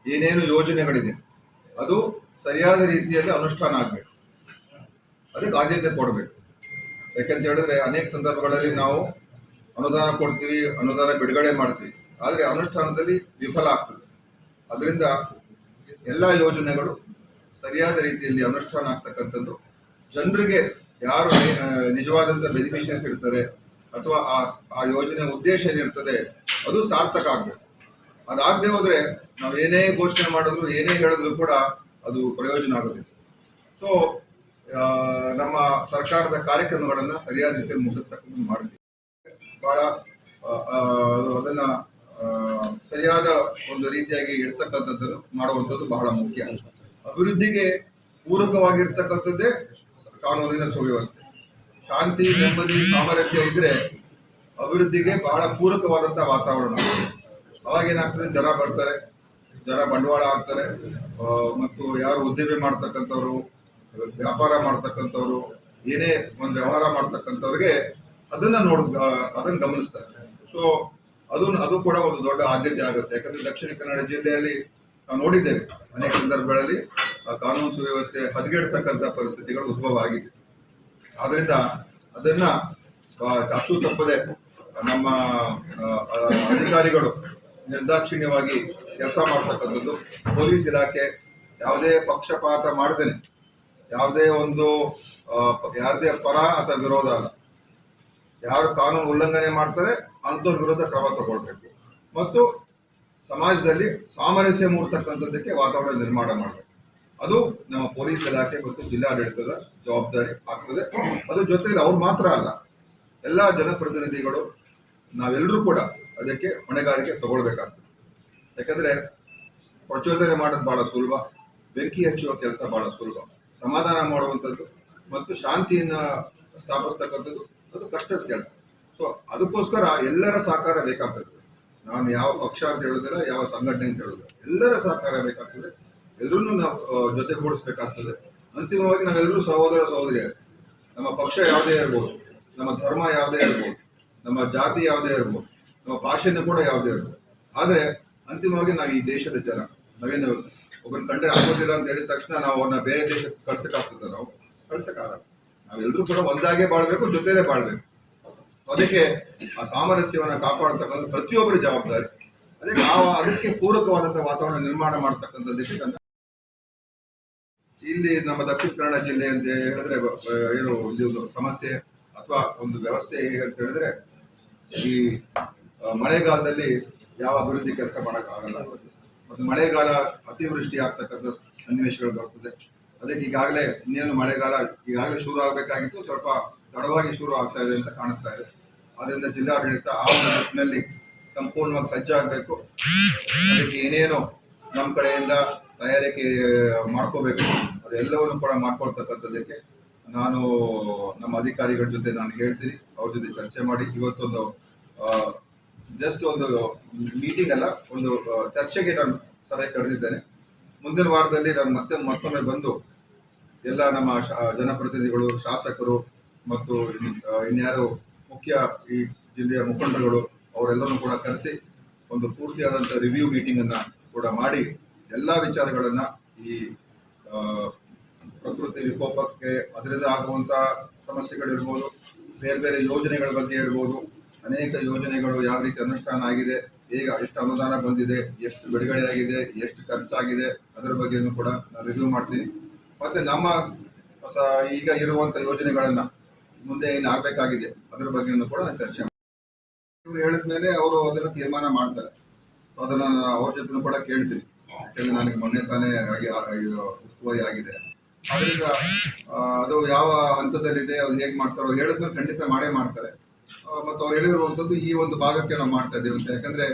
Speaker 1: ಏನೇನು ಯೋಜನೆಗಳಿದೆ ಅದು ಸರಿಯಾದ ರೀತಿಯಲ್ಲಿ ಅನುಷ್ಠಾನ ಆಗಬೇಕು, ಅದಕ್ಕೆ ಆದ್ಯತೆ ಕೊಡಬೇಕು. ಯಾಕಂತ ಹೇಳಿದ್ರೆ ಅನೇಕ ಸಂದರ್ಭಗಳಲ್ಲಿ ನಾವು ಅನುದಾನ ಕೊಡ್ತೀವಿ, ಅನುದಾನ ಬಿಡುಗಡೆ ಮಾಡ್ತೀವಿ, ಆದರೆ ಅನುಷ್ಠಾನದಲ್ಲಿ ವಿಫಲ ಆಗ್ತದೆ. ಅದರಿಂದ ಎಲ್ಲ ಯೋಜನೆಗಳು ಸರಿಯಾದ ರೀತಿಯಲ್ಲಿ ಅನುಷ್ಠಾನ ಆಗ್ತಕ್ಕಂಥದ್ದು, ಜನರಿಗೆ ಯಾರು ನಿಜವಾದಂಥ ಬೆನಿಫಿಷಿಯರ್ಸ್ ಇರ್ತಾರೆ ಅಥವಾ ಆ ಯೋಜನೆ ಉದ್ದೇಶ ಏನಿರ್ತದೆ ಅದು ಸಾರ್ಥಕ ಆಗಬೇಕು. ಅದಾಗದೆ ಹೋದರೆ ನಾವು ಏನೇ ಘೋಷಣೆ ಮಾಡಿದ್ರು, ಏನೇ ಹೇಳಿದ್ರು ಕೂಡ ಅದು ಪ್ರಯೋಜನ ಆಗೋದಿಲ್ಲ. ಸೊ ನಮ್ಮ ಸರ್ಕಾರದ ಕಾರ್ಯಕ್ರಮಗಳನ್ನು ಸರಿಯಾದ ರೀತಿಯಲ್ಲಿ ಮುಗಿಸ್ತಕ್ಕಂಥ ಮಾಡ್ತೀವಿ. ಬಹಳ ಅದನ್ನ ಸರಿಯಾದ ಒಂದು ರೀತಿಯಾಗಿ ಇರ್ತಕ್ಕಂಥದ್ದನ್ನು ಮಾಡುವಂಥದ್ದು ಬಹಳ ಮುಖ್ಯ. ಅಭಿವೃದ್ಧಿಗೆ ಪೂರಕವಾಗಿರ್ತಕ್ಕಂಥದ್ದೇ ಕಾನೂನಿನ ಸುವ್ಯವಸ್ಥೆ. ಶಾಂತಿ, ನೆಮ್ಮದಿ, ಸಾಮರಸ್ಯ ಇದ್ರೆ ಅಭಿವೃದ್ಧಿಗೆ ಬಹಳ ಪೂರಕವಾದಂಥ ವಾತಾವರಣ. ಅವಾಗೇನಾಗ್ತದೆ, ಜನ ಬರ್ತಾರೆ, ಜನ ಬಂಡವಾಳ ಆಗ್ತಾರೆ, ಮತ್ತು ಯಾರು ಉದ್ದಿಮೆ ಮಾಡ್ತಕ್ಕಂಥವ್ರು, ವ್ಯಾಪಾರ ಮಾಡ್ತಕ್ಕಂಥವ್ರು, ಏನೇ ಒಂದು ವ್ಯವಹಾರ ಮಾಡ್ತಕ್ಕಂಥವ್ರಿಗೆ ಅದನ್ನ ಗಮನಿಸ್ತಾರೆ. ಸೊ ಅದು ಕೂಡ ಒಂದು ದೊಡ್ಡ ಆದ್ಯತೆ ಆಗುತ್ತೆ. ಯಾಕಂದ್ರೆ ದಕ್ಷಿಣ ಕನ್ನಡ ಜಿಲ್ಲೆಯಲ್ಲಿ ನಾವು ನೋಡಿದ್ದೇವೆ ಅನೇಕ ಸಂದರ್ಭಗಳಲ್ಲಿ ಕಾನೂನು ಸುವ್ಯವಸ್ಥೆ ಹದಗೆಡ್ತಕ್ಕಂಥ ಪರಿಸ್ಥಿತಿಗಳು ಉದ್ಭವ ಆಗಿದೆ. ಆದ್ರಿಂದ ಅದನ್ನ ಚಾಚೂ ತಪ್ಪದೆ ನಮ್ಮ ಅಧಿಕಾರಿಗಳು ನಿರ್ದಾಕ್ಷಿಣ್ಯವಾಗಿ ಕೆಲಸ ಮಾಡ್ತಕ್ಕಂಥದ್ದು. ಪೊಲೀಸ್ ಇಲಾಖೆ ಯಾವುದೇ ಪಕ್ಷಪಾತ ಮಾಡದೇನೆ, ಯಾವುದೇ ಒಂದು ಯಾರದೇ ಪರ ಅಥವಾ ವಿರೋಧ ಅಲ್ಲ, ಯಾರು ಕಾನೂನು ಉಲ್ಲಂಘನೆ ಮಾಡ್ತಾರೆ ಅಂಥವ್ರ ವಿರುದ್ಧ ಕ್ರಮ ತಗೊಳ್ಬೇಕು ಮತ್ತು ಸಮಾಜದಲ್ಲಿ ಸಾಮರಸ್ಯ ಮೂಡ್ತಕ್ಕಂಥದ್ದಕ್ಕೆ ವಾತಾವರಣ ನಿರ್ಮಾಣ ಮಾಡಬೇಕು. ಅದು ನಮ್ಮ ಪೊಲೀಸ್ ಇಲಾಖೆ ಮತ್ತು ಜಿಲ್ಲಾಡಳಿತದ ಜವಾಬ್ದಾರಿ ಆಗ್ತದೆ. ಅದ್ರ ಜೊತೆಯಲ್ಲಿ ಅವ್ರು ಮಾತ್ರ ಅಲ್ಲ, ಎಲ್ಲ ಜನಪ್ರತಿನಿಧಿಗಳು ನಾವೆಲ್ಲರೂ ಕೂಡ ಅದಕ್ಕೆ ಹೊಣೆಗಾರಿಕೆ ತಗೊಳ್ಬೇಕಾಗ್ತದೆ. ಯಾಕಂದ್ರೆ ಪ್ರಚೋದನೆ ಮಾಡೋದು ಬಹಳ ಸುಲಭ, ಬೆಂಕಿ ಹಚ್ಚುವ ಕೆಲಸ ಬಹಳ ಸುಲಭ. ಸಮಾಧಾನ ಮಾಡುವಂಥದ್ದು ಮತ್ತು ಶಾಂತಿಯನ್ನು ಸ್ಥಾಪಿಸ್ತಕ್ಕಂಥದ್ದು ಅದು ಕಷ್ಟದ ಕೆಲಸ. ಸೊ ಅದಕ್ಕೋಸ್ಕರ ಎಲ್ಲರ ಸಹಕಾರ ಬೇಕಾಗ್ತದೆ. ನಾನು ಯಾವ ಪಕ್ಷ ಅಂತ ಹೇಳೋದಿಲ್ಲ, ಯಾವ ಸಂಘಟನೆ ಅಂತ ಹೇಳೋದಿಲ್ಲ, ಎಲ್ಲರ ಸಹಕಾರ ಬೇಕಾಗ್ತದೆ. ಎಲ್ಲರನ್ನೂ ನಾವು ಜೊತೆಗೂಡಿಸ್ಬೇಕಾಗ್ತದೆ. ಅಂತಿಮವಾಗಿ ನಾವೆಲ್ಲರೂ ಸಹೋದರ ಸಹೋದರಿಯರು. ನಮ್ಮ ಪಕ್ಷ ಯಾವುದೇ ಇರ್ಬೋದು, ನಮ್ಮ ಧರ್ಮ ಯಾವುದೇ ಇರ್ಬೋದು, ನಮ್ಮ ಜಾತಿ ಯಾವುದೇ ಇರ್ಬೋದು, ನಮ್ಮ ಭಾಷೆನೂ ಕೂಡ ಯಾವುದೇ ಇರ್ಬೋದು, ಆದರೆ ಅಂತಿಮವಾಗಿ ನಾವು ಈ ದೇಶದ ಜನ, ನಾವೇನು ಒಬ್ಬರು ಕಂಡ್ರೆ ಆಗೋದಿಲ್ಲ ಅಂತ ಹೇಳಿದ ತಕ್ಷಣ ನಾವು ಅವ್ರನ್ನ ಬೇರೆ ದೇಶಕ್ಕೆ ಕಳ್ಸಕ್ಕಾಗ್ತದೆ? ನಾವು ಕಳ್ಸಕ್ಕಾಗಲ್ಲ. ನಾವೆಲ್ಲರೂ ಕೂಡ ಒಂದಾಗೆ ಬಾಳ್ಬೇಕು, ಜೊತೆಲೇ ಬಾಳ್ಬೇಕು. ಅದಕ್ಕೆ ಆ ಸಾಮರಸ್ಯವನ್ನು ಕಾಪಾಡತಕ್ಕಂಥ ಪ್ರತಿಯೊಬ್ಬರ ಜವಾಬ್ದಾರಿ. ಅದಕ್ಕೆ ಅದಕ್ಕೆ ಪೂರಕವಾದಂತಹ ವಾತಾವರಣ ನಿರ್ಮಾಣ ಮಾಡತಕ್ಕಂಥದ್ದಕ್ಕೆ ಇಲ್ಲಿ ನಮ್ಮ ದಕ್ಷಿಣ ಕನ್ನಡ ಜಿಲ್ಲೆ ಅಂತ ಹೇಳಿದ್ರೆ ಏನು ಇದು ಸಮಸ್ಯೆ ಅಥವಾ ಒಂದು ವ್ಯವಸ್ಥೆ ಹೇಗೆ ಅಂತ ಹೇಳಿದ್ರೆ, ಈ ಮಳೆಗಾಲದಲ್ಲಿ ಯಾವ ಅಭಿವೃದ್ಧಿ ಕೆಲಸ ಮಾಡೋಕ್ಕಾಗಲ್ಲ. ಮತ್ತು ಮಳೆಗಾಲ ಅತಿವೃಷ್ಟಿ ಆಗ್ತಕ್ಕಂಥ ಸನ್ನಿವೇಶಗಳು ಬರ್ತದೆ. ಅದಕ್ಕೆ ಈಗಾಗಲೇ ಇನ್ನೇನು ಮಳೆಗಾಲ ಈಗಾಗಲೇ ಶುರು ಆಗಬೇಕಾಗಿತ್ತು, ಸ್ವಲ್ಪ ತಡವಾಗಿ ಶುರು ಆಗ್ತಾ ಇದೆ ಅಂತ ಕಾಣಿಸ್ತಾ ಇದೆ. ಆದ್ದರಿಂದ ಜಿಲ್ಲಾಡಳಿತ ಆ ಒಂದು ನಿಟ್ಟಿನಲ್ಲಿ ಸಂಪೂರ್ಣವಾಗಿ ಸಜ್ಜಾಗಬೇಕು. ಅದಕ್ಕೆ ಏನೇನು ನಮ್ಮ ಕಡೆಯಿಂದ ತಯಾರಿಕೆ ಮಾಡ್ಕೋಬೇಕು ಅದೆಲ್ಲವನ್ನು ಕೂಡ ಮಾಡ್ಕೊಳ್ತಕ್ಕಂಥದ್ದಕ್ಕೆ ನಾನು ನಮ್ಮ ಅಧಿಕಾರಿಗಳ ಜೊತೆ ನಾನು ಹೇಳ್ತೀನಿ, ಅವ್ರ ಜೊತೆ ಚರ್ಚೆ ಮಾಡಿ ಇವತ್ತೊಂದು ಜಸ್ಟ್ ಒಂದು ಮೀಟಿಂಗ್ ಅಲ್ಲ, ಒಂದು ಚರ್ಚೆಗೆ ನಾನು ಸಭೆ ಕರೆದಿದ್ದೇನೆ. ಮುಂದಿನ ವಾರದಲ್ಲಿ ನಾನು ಮತ್ತೊಮ್ಮೆ ಬಂದು ಎಲ್ಲ ನಮ್ಮ ಜನಪ್ರತಿನಿಧಿಗಳು, ಶಾಸಕರು ಮತ್ತು ಇನ್ಯಾರು ಮುಖ್ಯ ಈ ಜಿಲ್ಲೆಯ ಮುಖಂಡರುಗಳು ಅವರೆಲ್ಲರೂ ಕೂಡ ಕರೆಸಿ ಒಂದು ಪೂರ್ತಿಯಾದಂಥ ರಿವ್ಯೂ ಮೀಟಿಂಗ್ ಅನ್ನ ಕೂಡ ಮಾಡಿ ಎಲ್ಲ ವಿಚಾರಗಳನ್ನ ಈ ಪ್ರಕೃತಿ ವಿಕೋಪಕ್ಕೆ ಅದರಿಂದ ಆಗುವಂತ ಸಮಸ್ಯೆಗಳಿರ್ಬೋದು, ಬೇರೆ ಬೇರೆ ಯೋಜನೆಗಳ ಬಗ್ಗೆ ಇರ್ಬೋದು, ಅನೇಕ ಯೋಜನೆಗಳು ಯಾವ ರೀತಿ ಅನುಷ್ಠಾನ ಆಗಿದೆ, ಈಗ ಎಷ್ಟು ಅನುದಾನ ಬಂದಿದೆ, ಎಷ್ಟು ಬಿಡುಗಡೆ ಆಗಿದೆ, ಎಷ್ಟು ಖರ್ಚಾಗಿದೆ, ಅದರ ಬಗ್ಗೆನೂ ಕೂಡ ನಾನು ರಿವ್ಯೂ ಮಾಡ್ತೀನಿ. ಮತ್ತೆ ನಮ್ಮ ಈಗ ಇರುವಂತ ಯೋಜನೆಗಳನ್ನ ಮುಂದೆ ಏನು ಆಗ್ಬೇಕಾಗಿದೆ ಅದರ ಬಗ್ಗೆನೂ ಕೂಡ ನಾನು ಚರ್ಚೆ ಮಾಡ್ತೀನಿ. ಇವ್ರು ಹೇಳಿದ್ಮೇಲೆ ಅವರು ಅದನ್ನು ತೀರ್ಮಾನ ಮಾಡ್ತಾರೆ. ಅದನ್ನ ನಾನು ಅವ್ರ ಜೊತೆ ಕೂಡ ಕೇಳ್ತೀನಿ, ಯಾಕಂದ್ರೆ ನನಗೆ ಮೊನ್ನೆ ತಾನೇ ಉಸ್ತುವಾರಿ ಆಗಿದೆ. ಅದರಿಂದ ಅದು ಯಾವ ಹಂತದಲ್ಲಿದೆ, ಅವ್ರು ಹೇಗೆ ಮಾಡ್ತಾರೆ, ಅವ್ರು ಹೇಳಿದ್ಮೇಲೆ ಖಂಡಿತ ಮಾಡೇ ಮಾಡ್ತಾರೆ. ಮತ್ತು ಅವ್ರು ಹೇಳಿರುವಂಥದ್ದು ಈ ಒಂದು ಭಾಗಕ್ಕೆ ನಾವು ಮಾಡ್ತಾ ಇದ್ದೇವೆ ಅಂತ, ಯಾಕಂದ್ರೆ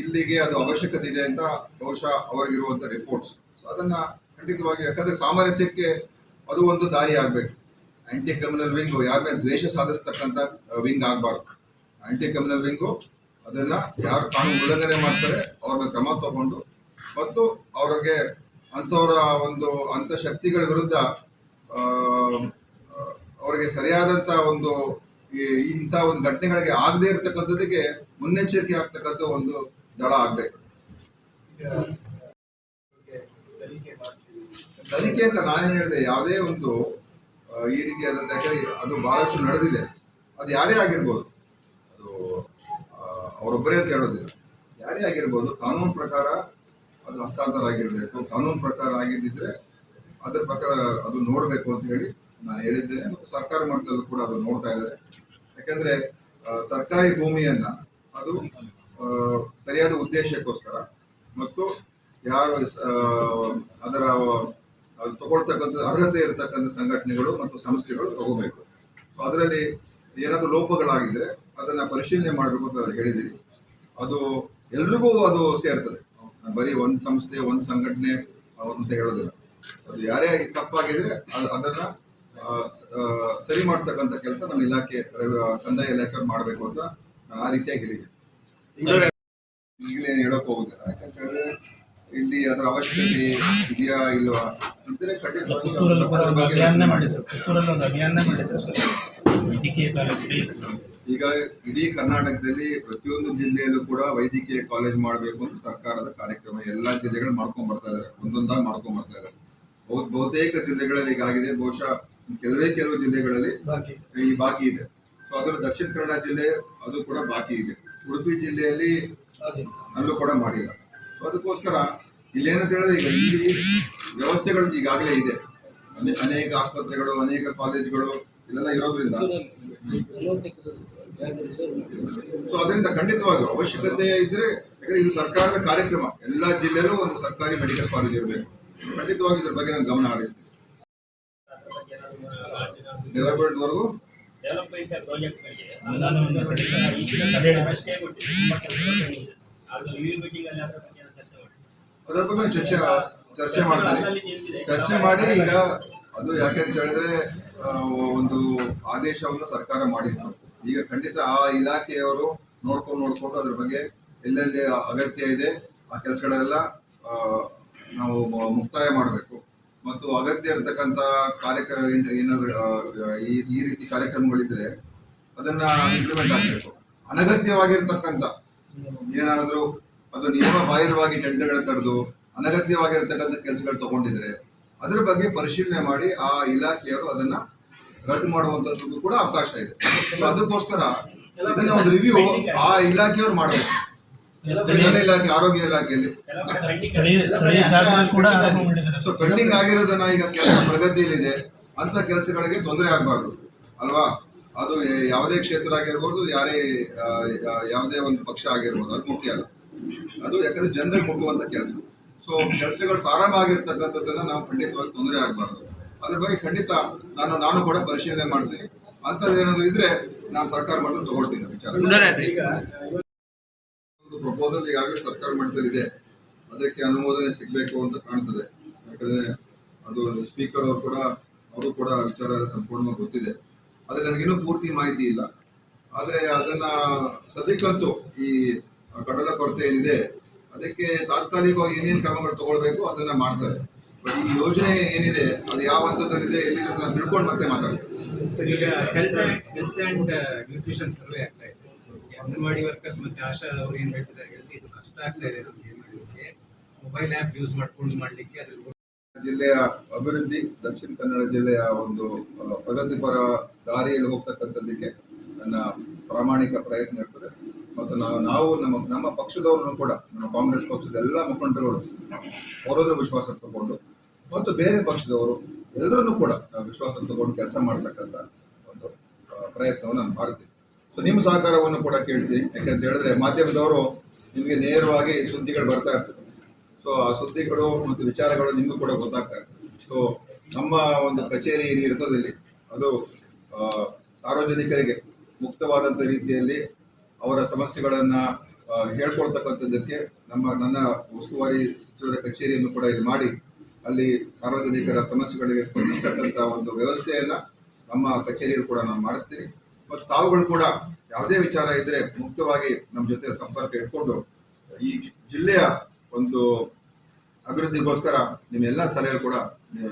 Speaker 1: ಇಲ್ಲಿಗೆ ಅದು ಅವಶ್ಯಕತೆ ಇದೆ ಅಂತ ಬಹುಶಃ ಅವ್ರಿಗಿರುವಂಥ ರಿಪೋರ್ಟ್ಸ್. ಅದನ್ನ ಖಂಡಿತವಾಗಿ, ಯಾಕಂದ್ರೆ ಸಾಮರಸ್ಯಕ್ಕೆ ಅದು ಒಂದು ದಾರಿ ಆಗ್ಬೇಕು. ಆಂಟಿ ಕಮ್ಯುನಲ್ ವಿಂಗು ಯಾರ ಮೇಲೆ ದ್ವೇಷ ಸಾಧಿಸ್ತಕ್ಕಂಥ ವಿಂಗ್ ಆಗಬಾರ್ದು. ಆಂಟಿ ಕಮ್ಯುನಲ್ ವಿಂಗು ಅದನ್ನ ಯಾರು ಕಾನೂನು ಉಲ್ಲಂಘನೆ ಮಾಡ್ತಾರೆ ಅವ್ರ ಮೇಲೆ ಕ್ರಮ ತಗೊಂಡು ಮತ್ತು ಅವ್ರಿಗೆ ಅಂಥವರ ಅಂಥ ಶಕ್ತಿಗಳ ವಿರುದ್ಧ ಅವರಿಗೆ ಸರಿಯಾದಂತ ಇಂಥ ಒಂದು ಘಟನೆಗಳಿಗೆ ಆಗದೆ ಇರತಕ್ಕಂಥದ್ದಕ್ಕೆ ಮುನ್ನೆಚ್ಚರಿಕೆ ಆಗ್ತಕ್ಕಂಥ ಒಂದು ದಳ ಆಗ್ಬೇಕು. ತನಿಖೆ ಅಂತ ನಾನೇನು ಹೇಳಿದೆ, ಯಾವುದೇ ಒಂದು ಈ ರೀತಿಯಾದಂಥ, ಯಾಕಂದ್ರೆ ಅದು ಬಹಳಷ್ಟು ನಡೆದಿದೆ. ಅದು ಯಾರೇ ಆಗಿರ್ಬೋದು, ಅದು ಅವರೊಬ್ಬರೇ ಅಂತ ಹೇಳೋದಿಲ್ಲ, ಯಾರೇ ಆಗಿರ್ಬೋದು, ಕಾನೂನು ಪ್ರಕಾರ ಅದು ಹಸ್ತಾಂತರ ಆಗಿರಬೇಕು. ಕಾನೂನು ಪ್ರಕಾರ ಆಗಿದ್ದಿದ್ರೆ ಅದ್ರ ಪ್ರಕಾರ ಅದು ನೋಡಬೇಕು ಅಂತ ಹೇಳಿ ನಾನು ಹೇಳಿದ್ದೇನೆ. ಮತ್ತು ಸರ್ಕಾರ ಮಟ್ಟದಲ್ಲೂ ಕೂಡ ಅದು ನೋಡ್ತಾ ಇದ್ದಾರೆ. ಯಾಕಂದ್ರೆ ಸರ್ಕಾರಿ ಭೂಮಿಯನ್ನ ಅದು ಸರಿಯಾದ ಉದ್ದೇಶಕ್ಕೋಸ್ಕರ ಮತ್ತು ಯಾರು ಅದರ ತಗೊಳ್ತಕ್ಕಂಥ ಅರ್ಹತೆ ಇರತಕ್ಕಂಥ ಸಂಘಟನೆಗಳು ಮತ್ತು ಸಂಸ್ಥೆಗಳು ತಗೋಬೇಕು. ಸೊ ಅದರಲ್ಲಿ ಏನಾದರೂ ಲೋಪಗಳಾಗಿದ್ರೆ ಅದನ್ನ ಪರಿಶೀಲನೆ ಮಾಡಬೇಕು ಅಂತ ಹೇಳಿದ್ದೀರಿ. ಅದು ಎಲ್ರಿಗೂ ಅದು ಸೇರ್ತದೆ, ಬರೀ ಒಂದು ಸಂಸ್ಥೆ ಒಂದು ಸಂಘಟನೆ ಅಂತ ಹೇಳೋದಿಲ್ಲ. ಅದು ಯಾರೇ ತಪ್ಪಾಗಿದ್ರೆ ಅದನ್ನ ಸರಿ ಮಾಡ್ತಕ್ಕಂಥ ಕೆಲಸ ನಮ್ಮ ಇಲಾಖೆ, ಕಂದಾಯ ಇಲಾಖೆ ಮಾಡಬೇಕು ಅಂತ ನಾನು ಆ ರೀತಿಯಾಗಿ ಹೇಳಿದ್ದೆ. ಈಗಲೇ ಹೇಳಕ್ ಹೋಗುದಿಲ್ಲ, ಯಾಕಂತ ಹೇಳಿದ್ರೆ ಇಲ್ಲಿ ಅದರ ಅವಶ್ಯಕತೆ ಇದೆಯಾ ಇಲ್ವಾ ಅಂತಲೇ ಖಂಡಿತವಾಗಿ ಈಗ ಇಡೀ ಕರ್ನಾಟಕದಲ್ಲಿ ಪ್ರತಿಯೊಂದು ಜಿಲ್ಲೆಯಲ್ಲೂ ಕೂಡ ವೈದ್ಯಕೀಯ ಕಾಲೇಜ್ ಮಾಡಬೇಕು ಅಂತ ಸರ್ಕಾರದ ಕಾರ್ಯಕ್ರಮ ಎಲ್ಲಾ ಜಿಲ್ಲೆಗಳು ಮಾಡ್ಕೊಂಡ್ ಬರ್ತಾ ಇದಾರೆ, ಒಂದೊಂದಾಗಿ ಮಾಡ್ಕೊಂಡ್ ಬರ್ತಾ ಇದಾರೆ. ಬಹುತೇಕ ಜಿಲ್ಲೆಗಳಲ್ಲಿ ಈಗಾಗಿದೆ, ಬಹುಶಃ ಕೆಲವು ಜಿಲ್ಲೆಗಳಲ್ಲಿ ಈ ಬಾಕಿ ಇದೆ. ಸೊ ಅದರ ದಕ್ಷಿಣ ಕನ್ನಡ ಜಿಲ್ಲೆ ಅದು ಕೂಡ ಬಾಕಿ ಇದೆ. ಉಡುಪಿ ಜಿಲ್ಲೆಯಲ್ಲಿ ಅಲ್ಲೂ ಕೂಡ ಮಾಡಿಲ್ಲ. ಸೊ ಅದಕ್ಕೋಸ್ಕರ ಇಲ್ಲೇನಂತ ಹೇಳಿದ್ರೆ ಈಗ ಇಲ್ಲಿ ವ್ಯವಸ್ಥೆಗಳು ಈಗಾಗಲೇ ಇದೆ, ಅನೇಕ ಆಸ್ಪತ್ರೆಗಳು, ಅನೇಕ ಕಾಲೇಜುಗಳು ಇದೆಲ್ಲ ಇರೋದ್ರಿಂದ ಸೊ ಅದರಿಂದ ಖಂಡಿತವಾಗಿ ಅವಶ್ಯಕತೆ ಇದ್ರೆ, ಯಾಕಂದ್ರೆ ಇದು ಸರ್ಕಾರದ ಕಾರ್ಯಕ್ರಮ, ಎಲ್ಲಾ ಜಿಲ್ಲೆಯಲ್ಲೂ ಒಂದು ಸರ್ಕಾರಿ ಮೆಡಿಕಲ್ ಕಾಲೇಜ್ ಇರಬೇಕು. ಖಂಡಿತವಾಗಿ ಇದ್ರ ಬಗ್ಗೆ ನಾನು ಗಮನ ಹರಿಸ್ತೀನಿ. ಡೆವಲಪ್ಮೆಂಟ್ವರೆಗೂ ಅದರ ಬಗ್ಗೆ ಚರ್ಚೆ ಮಾಡ್ತೀನಿ. ಚರ್ಚೆ ಮಾಡಿ ಈಗ ಅದು ಯಾಕೆಂತ ಹೇಳಿದ್ರೆ ಒಂದು ಆದೇಶವನ್ನು ಸರ್ಕಾರ ಮಾಡಿತ್ತು. ಈಗ ಖಂಡಿತ ಆ ಇಲಾಖೆಯವರು ನೋಡ್ಕೊಂಡು ಅದ್ರ ಬಗ್ಗೆ ಎಲ್ಲೆಲ್ಲಿ ಅಗತ್ಯ ಇದೆ ಆ ಕೆಲಸಗಳೆಲ್ಲ ನಾವು ಮುಕ್ತಾಯ ಮಾಡಬೇಕು. ಮತ್ತು ಅಗತ್ಯ ಇರತಕ್ಕಂಥ ಕಾರ್ಯಕ್ರಮ ಏನಾದ್ರು ಈ ರೀತಿ ಕಾರ್ಯಕ್ರಮಗಳಿದ್ರೆ ಅದನ್ನ ಇಂಪ್ಲಿಮೆಂಟ್ ಆಗಬೇಕು. ಅನಗತ್ಯವಾಗಿರ್ತಕ್ಕಂಥ ಏನಾದರೂ ಅದು ನಿಯಮ ಬಾಹಿರವಾಗಿ ಟೆಂಡರ್ಗಳು ಕರೆದು ಅನಗತ್ಯವಾಗಿರ್ತಕ್ಕಂಥ ಕೆಲಸಗಳು ತಗೊಂಡಿದ್ರೆ ಅದರ ಬಗ್ಗೆ ಪರಿಶೀಲನೆ ಮಾಡಿ ಆ ಇಲಾಖೆಯವರು ಅದನ್ನ ರದ್ದು ಮಾಡುವಂತದ್ದು ಕೂಡ ಅವಕಾಶ ಇದೆ. So ಅದಕ್ಕೋಸ್ಕರ ಇದನ್ನ ಒಂದು ರಿವ್ಯೂ ಆ ಇಲಾಖೆಯವರು ಮಾಡಬೇಕು. ವಿಜ್ಞಾನ ಇಲಾಖೆ, ಆರೋಗ್ಯ ಇಲಾಖೆಯಲ್ಲಿ ಸೊ ಪೆಂಡಿಂಗ್ ಆಗಿರೋದನ್ನ ಈಗ ಕೆಲಸ ಪ್ರಗತಿಯಲ್ಲಿದೆ ಅಂತ ಕೆಲಸಗಳಿಗೆ ತೊಂದರೆ ಆಗಬಾರ್ದು ಅಲ್ವಾ. ಅದು ಯಾವುದೇ ಕ್ಷೇತ್ರ ಆಗಿರ್ಬೋದು, ಯಾವುದೇ ಒಂದು ಪಕ್ಷ ಆಗಿರ್ಬೋದು, ಅದು ಮುಖ್ಯ ಅಲ್ಲ. ಅದು ಯಾಕಂದ್ರೆ ಜನರಿಗೆ ಮುಟ್ಟುವಂತ ಕೆಲಸ. ಸೊ ಕೆಲಸಗಳು ಪ್ರಾರಂಭ ಆಗಿರ್ತಕ್ಕಂಥದ್ದನ್ನ ನಾವು ಖಂಡಿತವಾಗಿ ತೊಂದರೆ ಆಗಬಾರ್ದು. ಅದ್ರ ಬಗ್ಗೆ ಖಂಡಿತ ನಾನು ಕೂಡ ಪರಿಶೀಲನೆ ಮಾಡ್ತೀನಿ. ಅಂತದೇನಾದ್ರು ಇದ್ರೆ ನಾವು ಸರ್ಕಾರ ಮಟ್ಟದಲ್ಲಿ ತಗೊಳ್ತೀನಿ ವಿಚಾರ. ಒಂದು ಪ್ರಪೋಸಲ್ ಈಗಾಗಲೇ ಸರ್ಕಾರ ಮಟ್ಟದಲ್ಲಿ ಇದೆ, ಅದಕ್ಕೆ ಅನುಮೋದನೆ ಸಿಗಬೇಕು ಅಂತ ಕಾಣ್ತದೆ. ಯಾಕಂದ್ರೆ ಅದು ಸ್ಪೀಕರ್ ಅವರು ಕೂಡ ವಿಚಾರ ಸಂಪೂರ್ಣವಾಗಿ ಗೊತ್ತಿದೆ. ಆದ್ರೆ ನನಗಿನ್ನೂ ಪೂರ್ತಿ ಮಾಹಿತಿ ಇಲ್ಲ. ಆದ್ರೆ ಅದನ್ನ ಸದ್ಯಕ್ಕಂತೂ ಈ ಕಡಲ ಕೊರತೆ ಏನಿದೆ ಅದಕ್ಕೆ ತಾತ್ಕಾಲಿಕವಾಗಿ ಏನೇನು ಕ್ರಮಗಳು ತಗೊಳ್ಬೇಕು ಅದನ್ನ ಮಾಡ್ತಾರೆ. ಬಟ್ ಈ ಯೋಜನೆ ಏನಿದೆ ಅದು ಯಾವ ಹಂತದಲ್ಲಿದೆ, ಎಲ್ಲಿದೆ ಅಂತ ತಿಳ್ಕೊಂಡು ಮತ್ತೆ ಮಾತಾಡ್ತೀವಿ.
Speaker 2: ಸರ್, ಈಗ ಹೆಲ್ತ್ ಅಂಡ್ ನ್ಯೂಟ್ರಿಷನ್ ಸರ್ವೆ ಆಗ್ತಾ ಇದೆ. ಅಂಗನವಾಡಿ ವರ್ಕರ್ಸ್ ಮತ್ತೆ ಆಶಾ ಅವ್ರು ಏನ್ ಹೇಳ್ತಿದ್ದಾರೆ ಹೇಳಿದ್ರೆ ಇದು ಕಷ್ಟ ಆಗ್ತಾ ಇದೆ ನಮ್ಗೆ ಮಾಡಲಿಕ್ಕೆ, ಮೊಬೈಲ್ ಆ್ಯಪ್ ಯೂಸ್ ಮಾಡ್ಲಿಕ್ಕೆ. ಅದ್ರ
Speaker 1: ಜಿಲ್ಲೆಯ ಅಭಿವೃದ್ಧಿ, ದಕ್ಷಿಣ ಕನ್ನಡ ಜಿಲ್ಲೆಯ ಒಂದು ಪ್ರಗತಿಪರ ದಾರಿಯಲ್ಲಿ ಹೋಗ್ತಕ್ಕಂಥದ್ದಕ್ಕೆ ನನ್ನ ಪ್ರಾಮಾಣಿಕ ಪ್ರಯತ್ನ ಇರ್ತದೆ. ಮತ್ತು ನಾವು ನಮ್ಮ ಪಕ್ಷದವ್ರನ್ನು ಕೂಡ, ನಮ್ಮ ಕಾಂಗ್ರೆಸ್ ಪಕ್ಷದ ಎಲ್ಲ ಮುಖಂಡರುಗಳು ಅವರನ್ನು ವಿಶ್ವಾಸ ತಗೊಂಡು ಮತ್ತು ಬೇರೆ ಪಕ್ಷದವರು ಎಲ್ಲರನ್ನೂ ಕೂಡ ವಿಶ್ವಾಸ ತಗೊಂಡು ಕೆಲಸ ಮಾಡ್ತಕ್ಕಂಥ ಒಂದು ಪ್ರಯತ್ನವನ್ನು ನಾನು ಮಾಡ್ತೀನಿ. ಸೊ ನಿಮ್ಮ ಸಹಕಾರವನ್ನು ಕೂಡ ಕೇಳ್ತೀನಿ. ಯಾಕಂತ ಹೇಳಿದ್ರೆ ಮಾಧ್ಯಮದವರು ನಿಮಗೆ ನೇರವಾಗಿ ಸುದ್ದಿಗಳು ಬರ್ತಾ ಇರ್ತದೆ. ಸೊ ಆ ಸುದ್ದಿಗಳು ಮತ್ತು ವಿಚಾರಗಳು ನಿಮಗೂ ಕೂಡ ಗೊತ್ತಾಗ್ತಾ ಇರ್ತದೆ. ಸೊ ನಮ್ಮ ಒಂದು ಕಚೇರಿ ಇರ್ತದೆ ಇಲ್ಲಿ, ಅದು ಸಾರ್ವಜನಿಕರಿಗೆ ಮುಕ್ತವಾದಂಥ ರೀತಿಯಲ್ಲಿ ಅವರ ಸಮಸ್ಯೆಗಳನ್ನ ಹೇಳ್ಕೊಳ್ತಕ್ಕಂಥದ್ದಕ್ಕೆ ನನ್ನ ಉಸ್ತುವಾರಿ ಸಚಿವರ ಕಚೇರಿಯನ್ನು ಕೂಡ ಇಲ್ಲಿ ಮಾಡಿ ಅಲ್ಲಿ ಸಾರ್ವಜನಿಕರ ಸಮಸ್ಯೆಗಳಿಗೆ ಸ್ಪಂದಿಸ್ತಕ್ಕಂಥ ಒಂದು ವ್ಯವಸ್ಥೆಯನ್ನ ನಮ್ಮ ಕಚೇರಿಯಲ್ಲಿ ಕೂಡ ನಾನು ಮಾಡಿಸ್ತೀನಿ. ಮತ್ತು ತಾವುಗಳು ಕೂಡ ಯಾವುದೇ ವಿಚಾರ ಇದ್ರೆ ಮುಕ್ತವಾಗಿ ನಮ್ಮ ಜೊತೆ ಸಂಪರ್ಕ ಇಟ್ಕೊಂಡು ಈ ಜಿಲ್ಲೆಯ ಒಂದು ಅಭಿವೃದ್ಧಿಗೋಸ್ಕರ ನಿಮ್ಮೆಲ್ಲ ಸಲಹೆಗಳು ಕೂಡ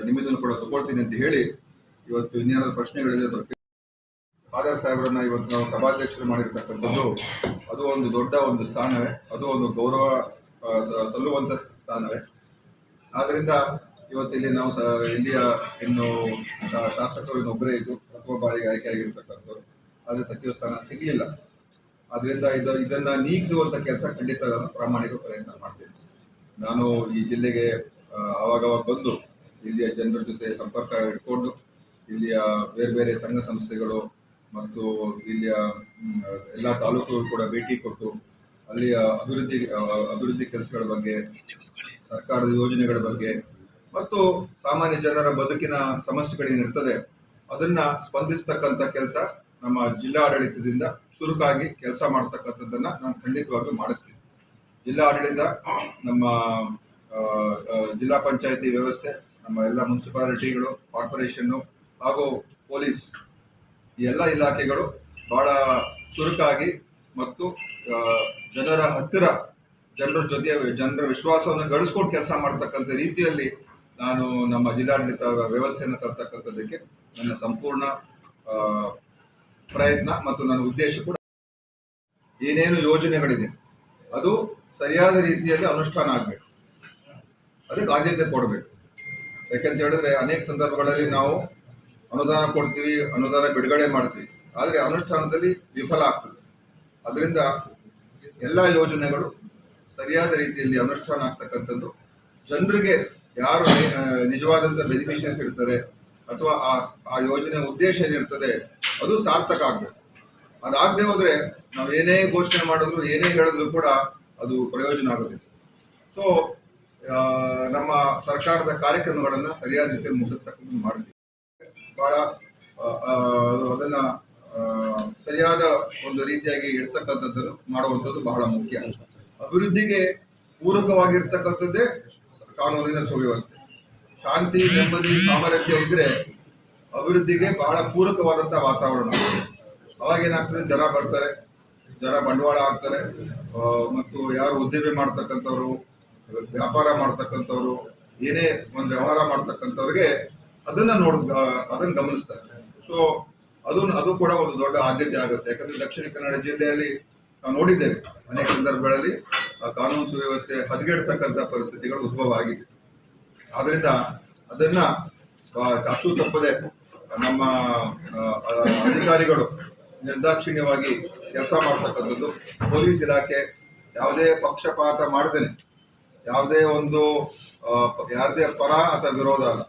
Speaker 1: ನಿಮ್ಮದನ್ನು ಕೂಡ ತಗೊಳ್ತೀನಿ ಅಂತ ಹೇಳಿ, ಇವತ್ತು ಇನ್ಯಾರದ ಪ್ರಶ್ನೆಗಳಿದೆ ಫಾದರ್ ಸಾಹೇಬ್ರನ್ನ ಇವತ್ತು ನಾವು ಸಭಾಧ್ಯಕ್ಷರು ಮಾಡಿರ್ತಕ್ಕಂಥದ್ದು ಅದು ಒಂದು ದೊಡ್ಡ ಒಂದು ಸ್ಥಾನವೇ, ಅದು ಒಂದು ಗೌರವ ಸಲ್ಲುವಂತ ಸ್ಥಾನವೇ. ಆದ್ರಿಂದ ಇವತ್ತಿಲ್ಲಿ ನಾವು ಇಲ್ಲಿಯ ಇನ್ನು ಶಾಸಕರು ಇನ್ನೊಬ್ಬರೇ ಇದ್ದು ಪ್ರಥಮ ಬಾರಿಗೆ ಆಯ್ಕೆ ಆಗಿರ್ತಕ್ಕಂಥವ್ರು, ಆದರೆ ಸಚಿವ ಸ್ಥಾನ ಸಿಗಲಿಲ್ಲ. ಆದ್ರಿಂದ ಇದನ್ನ ನೀಗಿಸುವಂತ ಕೆಲಸ ಖಂಡಿತ ನಾನು ಪ್ರಾಮಾಣಿಕ ಪ್ರಯತ್ನ ಮಾಡ್ತೀನಿ. ನಾನು ಈ ಜಿಲ್ಲೆಗೆ ಅವಾಗವಾಗ ಬಂದು ಇಲ್ಲಿಯ ಜನರ ಜೊತೆ ಸಂಪರ್ಕ ಇಟ್ಕೊಂಡು ಇಲ್ಲಿಯ ಬೇರೆ ಬೇರೆ ಸಂಘ ಸಂಸ್ಥೆಗಳು ಮತ್ತು ಇಲ್ಲಿಯ ಎಲ್ಲ ತಾಲೂಕುಗಳು ಕೂಡ ಭೇಟಿ ಕೊಟ್ಟು ಅಲ್ಲಿಯ ಅಭಿವೃದ್ಧಿ ಕೆಲಸಗಳ ಬಗ್ಗೆ, ಸರ್ಕಾರದ ಯೋಜನೆಗಳ ಬಗ್ಗೆ ಮತ್ತು ಸಾಮಾನ್ಯ ಜನರ ಬದುಕಿನ ಸಮಸ್ಯೆಗಳೇನಿರ್ತದೆ ಅದನ್ನ ಸ್ಪಂದಿಸ್ತಕ್ಕಂಥ ಕೆಲಸ ನಮ್ಮ ಜಿಲ್ಲಾಡಳಿತದಿಂದ ಚುರುಕಾಗಿ ಕೆಲಸ ಮಾಡ್ತಕ್ಕಂಥದ್ದನ್ನ ನಾನು ಖಂಡಿತವಾಗಿಯೂ ಮಾಡಿಸ್ತೀನಿ. ಜಿಲ್ಲಾಡಳಿತ, ನಮ್ಮ ಜಿಲ್ಲಾ ಪಂಚಾಯತಿ ವ್ಯವಸ್ಥೆ, ನಮ್ಮ ಎಲ್ಲ ಮುನ್ಸಿಪಾಲಿಟಿಗಳು, ಕಾರ್ಪೊರೇಷನ್ನು ಹಾಗೂ ಪೊಲೀಸ್, ಈ ಎಲ್ಲ ಇಲಾಖೆಗಳು ಬಹಳ ಚುರುಕಾಗಿ ಮತ್ತು ಜನರ ಹತ್ತಿರ, ಜನರ ಜೊತೆ ಜನರ ವಿಶ್ವಾಸವನ್ನು ಗಳಿಸ್ಕೊಂಡು ಕೆಲಸ ಮಾಡ್ತಕ್ಕಂಥ ರೀತಿಯಲ್ಲಿ ನಾನು ನಮ್ಮ ಜಿಲ್ಲಾಡಳಿತದ ವ್ಯವಸ್ಥೆಯನ್ನು ತರ್ತಕ್ಕಂಥದ್ದಕ್ಕೆ ನನ್ನ ಸಂಪೂರ್ಣ ಪ್ರಯತ್ನ ಮತ್ತು ನನ್ನ ಉದ್ದೇಶ ಕೂಡ. ಏನೇನು ಯೋಜನೆಗಳಿದೆ ಅದು ಸರಿಯಾದ ರೀತಿಯಲ್ಲಿ ಅನುಷ್ಠಾನ ಆಗಬೇಕು, ಅದಕ್ಕೆ ಆದ್ಯತೆ ಕೊಡಬೇಕು. ಯಾಕಂತ ಹೇಳಿದ್ರೆ ಅನೇಕ ಸಂದರ್ಭಗಳಲ್ಲಿ ನಾವು ಅನುದಾನ ಕೊಡ್ತೀವಿ, ಅನುದಾನ ಬಿಡುಗಡೆ ಮಾಡ್ತೀವಿ, ಆದರೆ ಅನುಷ್ಠಾನದಲ್ಲಿ ವಿಫಲ ಆಗ್ತದೆ. ಅದರಿಂದ ಎಲ್ಲ ಯೋಜನೆಗಳು ಸರಿಯಾದ ರೀತಿಯಲ್ಲಿ ಅನುಷ್ಠಾನ ಆಗ್ತಕ್ಕಂಥದ್ದು, ಜನರಿಗೆ ಯಾರು ನಿಜವಾದಂಥ ಬೆನಿಫಿಷಿಯರ್ಸ್ ಇರ್ತಾರೆ ಅಥವಾ ಆ ಯೋಜನೆ ಉದ್ದೇಶ ಏನಿರ್ತದೆ ಅದು ಸಾರ್ಥಕ ಆಗಬೇಕು. ಅದಾಗದೆ ಹೋದ್ರೆ ನಾವು ಏನೇ ಘೋಷಣೆ ಮಾಡಿದ್ರು, ಏನೇ ಹೇಳಿದ್ರು ಕೂಡ ಅದು ಪ್ರಯೋಜನ ಆಗೋದಿಲ್ಲ. ಸೊ ನಮ್ಮ ಸರ್ಕಾರದ ಕಾರ್ಯಕ್ರಮಗಳನ್ನು ಸರಿಯಾದ ರೀತಿಯಲ್ಲಿ ಮುಗಿಸ್ತಕ್ಕಂಥ ಮಾಡ್ತೀವಿ. ಬಹಳ ಅದನ್ನ ಸರಿಯಾದ ಒಂದು ರೀತಿಯಾಗಿ ಇರ್ತಕ್ಕಂಥದ್ದನ್ನು ಮಾಡುವಂಥದ್ದು ಬಹಳ ಮುಖ್ಯ. ಅಭಿವೃದ್ಧಿಗೆ ಪೂರಕವಾಗಿರ್ತಕ್ಕಂಥದ್ದೇ ಕಾನೂನಿನ ಸುವ್ಯವಸ್ಥೆ. ಶಾಂತಿ, ನೆಮ್ಮದಿ, ಸಾಮರಸ್ಯ ಇದ್ರೆ ಅಭಿವೃದ್ಧಿಗೆ ಬಹಳ ಪೂರಕವಾದಂಥ ವಾತಾವರಣ. ಅವಾಗ ಏನಾಗ್ತದೆ, ಜನ ಬರ್ತಾರೆ, ಜನ ಬಂಡವಾಳ ಆಗ್ತಾರೆ, ಮತ್ತು ಯಾರು ಉದ್ದಿಮೆ ಮಾಡ್ತಕ್ಕಂಥವ್ರು, ವ್ಯಾಪಾರ ಮಾಡ್ತಕ್ಕಂಥವ್ರು, ಏನೇ ಒಂದು ವ್ಯವಹಾರ ಮಾಡ್ತಕ್ಕಂಥವ್ರಿಗೆ ಅದನ್ನ ಗಮನಿಸ್ತಾರೆ. ಸೊ ಅದು ಕೂಡ ಒಂದು ದೊಡ್ಡ ಆದ್ಯತೆ ಆಗುತ್ತೆ. ಯಾಕಂದ್ರೆ ದಕ್ಷಿಣ ಕನ್ನಡ ಜಿಲ್ಲೆಯಲ್ಲಿ ನಾವು ನೋಡಿದ್ದೇವೆ ಅನೇಕ ಸಂದರ್ಭಗಳಲ್ಲಿ ಕಾನೂನು ಸುವ್ಯವಸ್ಥೆ ಹದಗೆಡ್ತಕ್ಕಂಥ ಪರಿಸ್ಥಿತಿಗಳು ಉದ್ಭವ ಆಗಿದೆ. ಆದ್ರಿಂದ ಅದನ್ನ ಚಾಚೂ ತಪ್ಪದೆ ನಮ್ಮ ಅಧಿಕಾರಿಗಳು ನಿರ್ದಾಕ್ಷಿಣ್ಯವಾಗಿ ಕೆಲಸ ಮಾಡ್ತಕ್ಕಂಥದ್ದು, ಪೊಲೀಸ್ ಇಲಾಖೆ ಯಾವುದೇ ಪಕ್ಷಪಾತ ಮಾಡದೇನೆ, ಯಾವುದೇ ಒಂದು ಯಾರದೇ ಪರ ಅಥವಾ ವಿರೋಧ ಅಲ್ಲ,